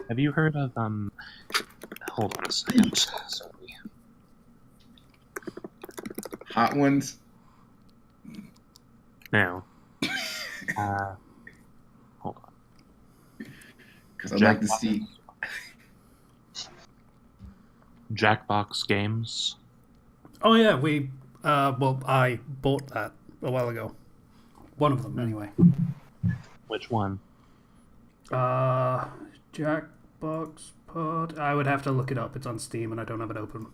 Have you heard of Hold on a second. Sorry. Hot ones. No. Hold on. Because I'd like to see. Jackbox Games. Oh, yeah, I bought that a while ago. One of them, anyway. Which one? Jackbox Pod. I would have to look it up. It's on Steam and I don't have it open.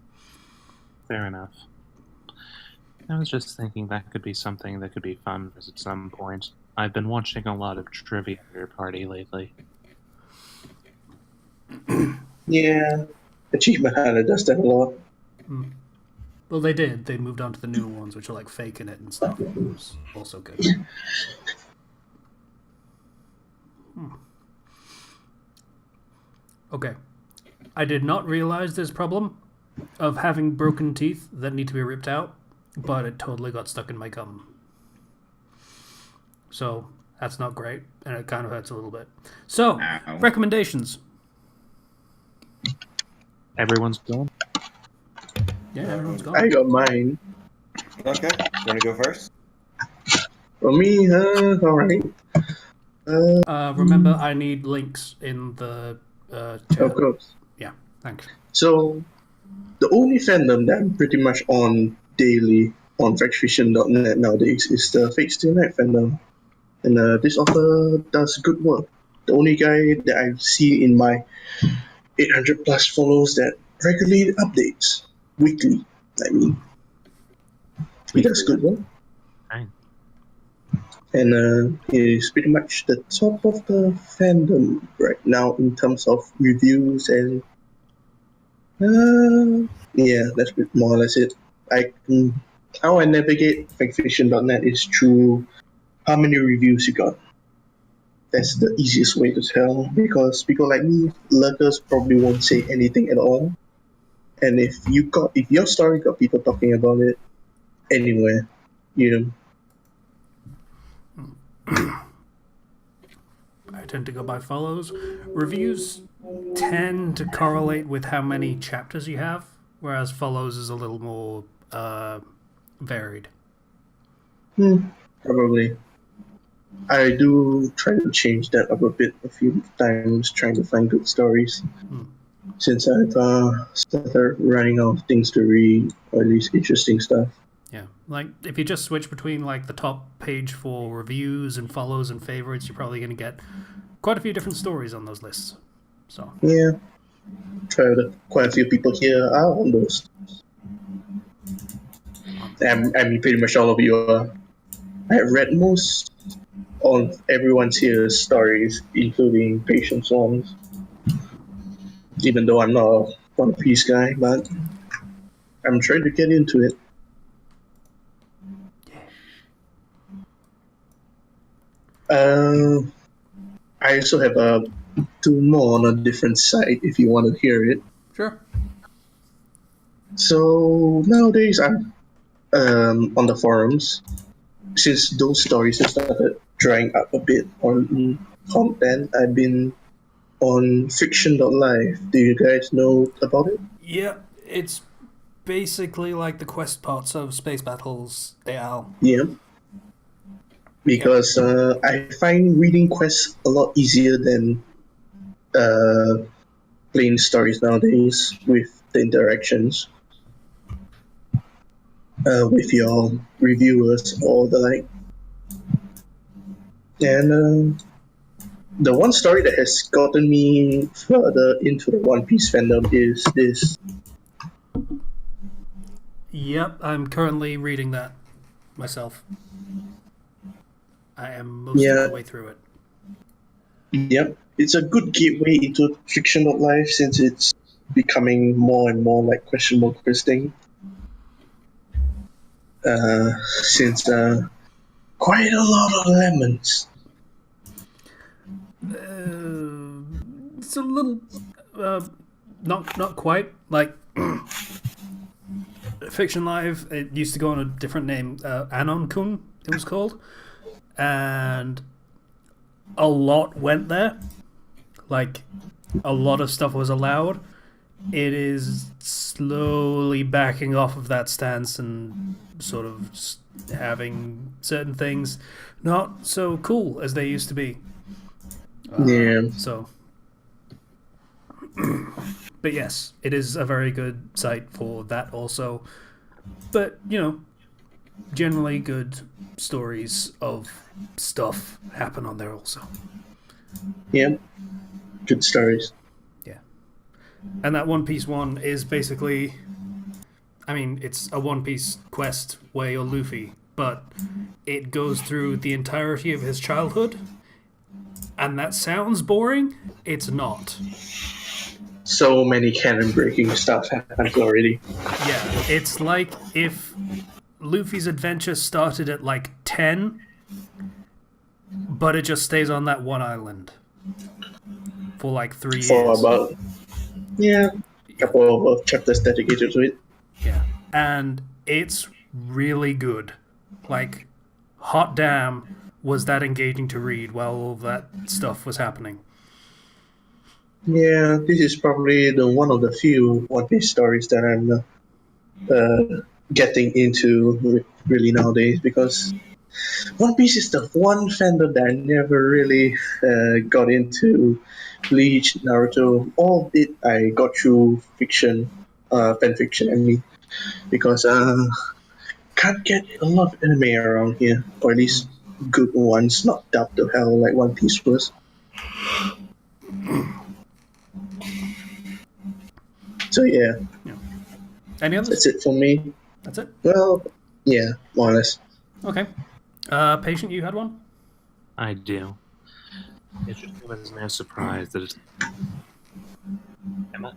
Fair enough. I was just thinking that could be something that could be fun at some point. I've been watching a lot of Trivia at Your Party lately. Yeah, Achievement Hunter does that a lot. Well, they did. They moved on to the newer ones, which are like faking it and stuff. It was also good. Okay. I did not realize this problem of having broken teeth that need to be ripped out, but it totally got stuck in my gum. So, that's not great, and it kind of hurts a little bit. So, Ow. recommendations. Everyone's gone? Yeah, everyone's I gone. got mine. Okay, you want to go first? For me, alright. Remember, I need links in the chat. Of course. Yeah, thanks. So, the only fandom that I'm pretty much on daily on factfiction.net nowadays is the Fate Stay Night fandom. And this author does good work. The only guy that I've seen in my 800 plus follows that regularly updates weekly. I mean, he does good work. Fine. And he's pretty much the top of the fandom right now in terms of reviews and yeah, that's more or less it. How I navigate fanfiction.net is through how many reviews you got. That's the easiest way to tell because people like me, lurkers, probably won't say anything at all. And if your story got people talking about it anywhere, I tend to go by follows. Reviews tend to correlate with how many chapters you have, whereas follows is a little more varied. probably. I do try to change that up a bit a few times, trying to find good stories. Since I've started running out of things to read, or at least interesting stuff. Yeah, like if you just switch between like the top page for reviews and follows and favorites, you're probably going to get quite a few different stories on those lists. So Yeah, quite a few people here are on those. I mean, pretty much all of you are. I have read most on everyone's here's stories, including Patience ones. Even though I'm not a One Piece guy, but I'm trying to get into it. I also have two more on a different site if you want to hear it. sure. So nowadays I'm on the forums. since those stories have started drying up a bit on content, I've been on fiction.live. Do you guys know about it? Yeah, it's basically like the quest parts of Space Battles AL. Yeah. Because I find reading quests a lot easier than playing stories nowadays with the interactions with your reviewers or the like. And the one story that has gotten me further into the One Piece fandom is this. Yep, I'm currently reading that myself. I am most of Yeah, the way through it. yep. It's a good gateway into fiction.life since it's becoming more and more like question mark questing. Since quite a lot of lemons. It's a little, not quite like Fiction Live. It used to go on a different name, Anon-kun. It was called, and a lot went there. Like a lot of stuff was allowed. It is slowly backing off of that stance and sort of having certain things not so cool as they used to be. Yeah. So, but yes, it is a very good site for that also. But, you know, generally good stories of stuff happen on there also. Yep. Good stories. Yeah. And that One Piece one is basically, I mean, it's a One Piece quest where you're Luffy, but it goes through the entirety of his childhood. And that sounds boring. It's not. So many canon breaking stuff happens already. Yeah, it's like if Luffy's adventure started at like 10, but it just stays on that one island for like 3 years. For about, a couple of chapters dedicated to it. Yeah, and it's really good. Like, hot damn, was that engaging to read while all that stuff was happening. Yeah, this is probably the one of the few One Piece stories that I'm getting into really nowadays, because One Piece is the one fandom that I never really got into. Bleach, Naruto, all it I got through fiction, fan fiction, I mean, because can't get a lot of anime around here, or at least good ones, not dubbed to hell like One Piece was. So yeah, Any others? that's it for me. That's it? Well, yeah, more or less. Okay. Patient, you had one? I do. It should come as no surprise that it's Emma.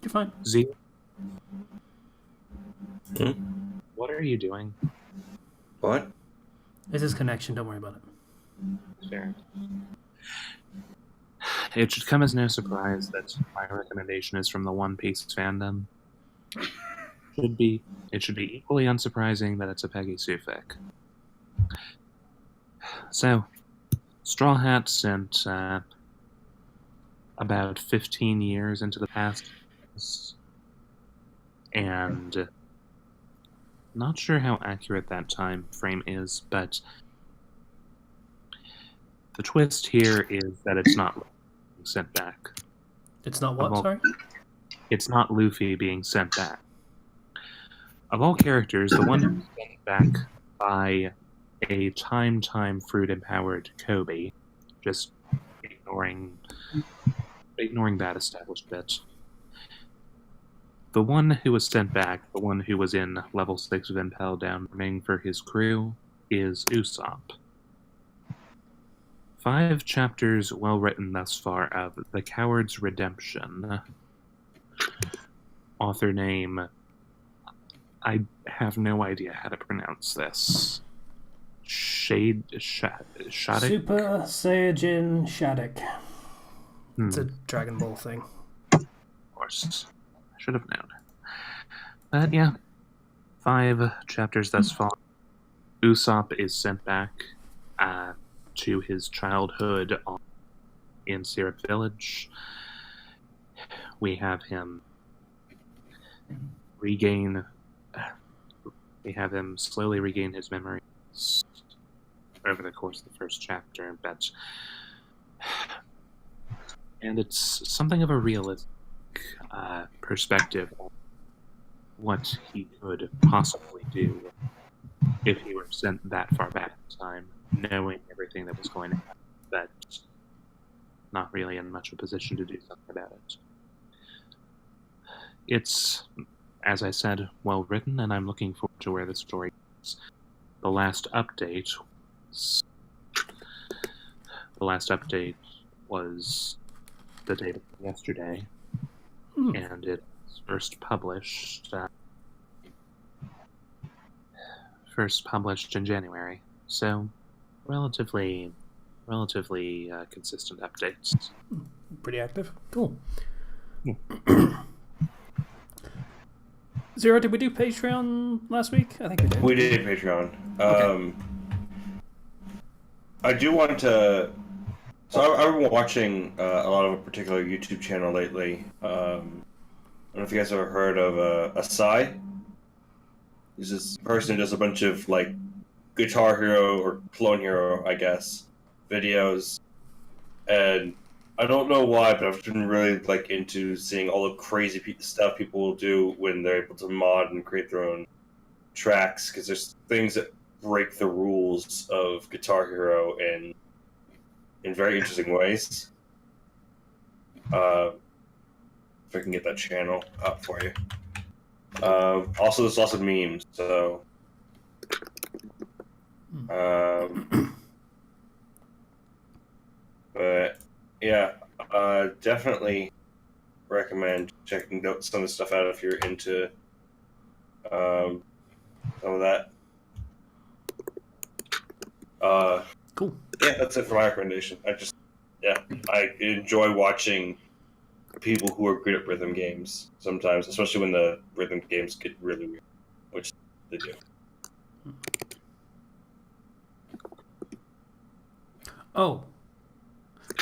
You're fine. Z. Hmm? What are you doing? What? It's his connection, don't worry about it. Fair. It should come as no surprise that my recommendation is from the One Piece fandom. It should be equally unsurprising that it's a Parcasious fic. So, Straw Hat sent about 15 years into the past, and not sure how accurate that time frame is, but the twist here is that it's not being sent back. It's not what, sorry? It's not Luffy being sent back. Of all characters, the one who's sent back by a time fruit-empowered Kobe, just ignoring that established bit. The one who was sent back, the one who was in level 6 of Impel Down running for his crew, is Usopp. 5 chapters well written thus far of The Coward's Redemption. Author name, I have no idea how to pronounce this. Shattuck? Super Saiyajin Shattuck. It's a Dragon Ball thing. Of course. I should have known. But yeah, 5 chapters thus far. Usopp is sent back to his childhood in Syrup Village. We have him slowly regain his memories over the course of the first chapter, and it's something of a realistic perspective on what he could possibly do if he were sent that far back in time, knowing everything that was going to happen, but not really in much of a position to do something about it. It's, as I said, well written, and I'm looking forward to where the story goes. The last update was the day before yesterday, and it was first published in January. So, relatively consistent updates. Pretty active. Cool. Zero, did we do Patreon last week? I think we did. We did Patreon. Okay. I do want to... So I've been watching a lot of a particular YouTube channel lately. I don't know if you guys ever heard of Acai. He's this person who does a bunch of, like, Guitar Hero or Clone Hero, I guess, videos. And I don't know why, but I've been really, like, into seeing all the crazy stuff people will do when they're able to mod and create their own tracks, because there's things that break the rules of Guitar Hero in very interesting ways. If I can get that channel up for you. Also, there's lots of memes, so... but, yeah, definitely recommend checking out some of the stuff out if you're into some of that. Cool. Yeah, that's it for my recommendation. I enjoy watching people who are good at rhythm games sometimes, especially when the rhythm games get really weird, which they do. Oh,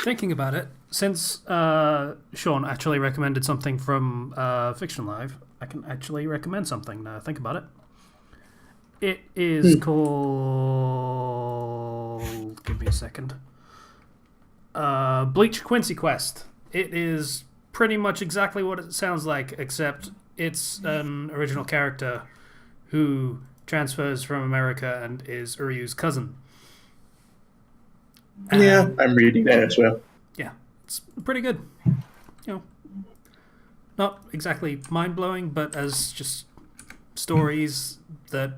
thinking about it, since Sean actually recommended something from Fiction Live, I can actually recommend something now. Think about it. It is called... Give me a second. Bleach Quincy Quest. It is pretty much exactly what it sounds like, except it's an original character who transfers from America and is Uryu's cousin. And, yeah, I'm reading that as well. Yeah, it's pretty good. You know, not exactly mind-blowing, but as just stories that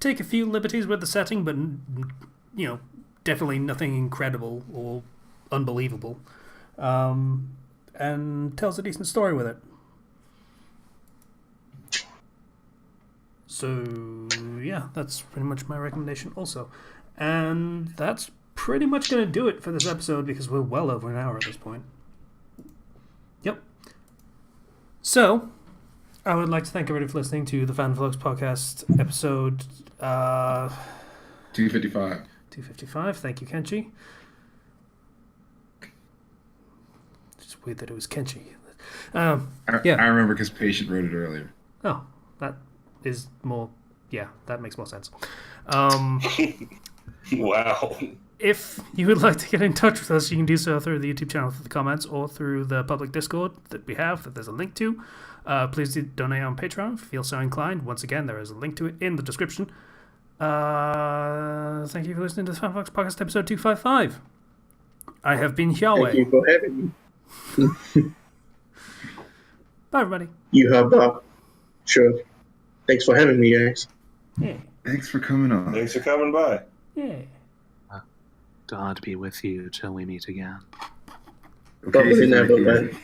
take a few liberties with the setting, but, you know, definitely nothing incredible or unbelievable. And tells a decent story with it. So, yeah, that's pretty much my recommendation also. And that's pretty much going to do it for this episode because we're well over an hour at this point. Yep. So, I would like to thank everybody for listening to the Fandom Flux podcast episode 255. 255. Thank you, Kenchi. It's weird that it was Kenchi. I remember because Patient wrote it earlier. Oh, that is more... Yeah, that makes more sense. Wow. If you would like to get in touch with us, you can do so through the YouTube channel, through the comments, or through the public Discord that we have, that there's a link to. Please do donate on Patreon if you feel so inclined. Once again, there is a link to it in the description. Thank you for listening to the Fandom Flux podcast episode 255. I have been Yahweh. Thank you for having me. Bye, everybody. You have, sure. Thanks for having me, guys. Yeah. Thanks for coming on. Thanks for coming by. Yeah. God be with you till we meet again. Okay, Probably never, Security. man.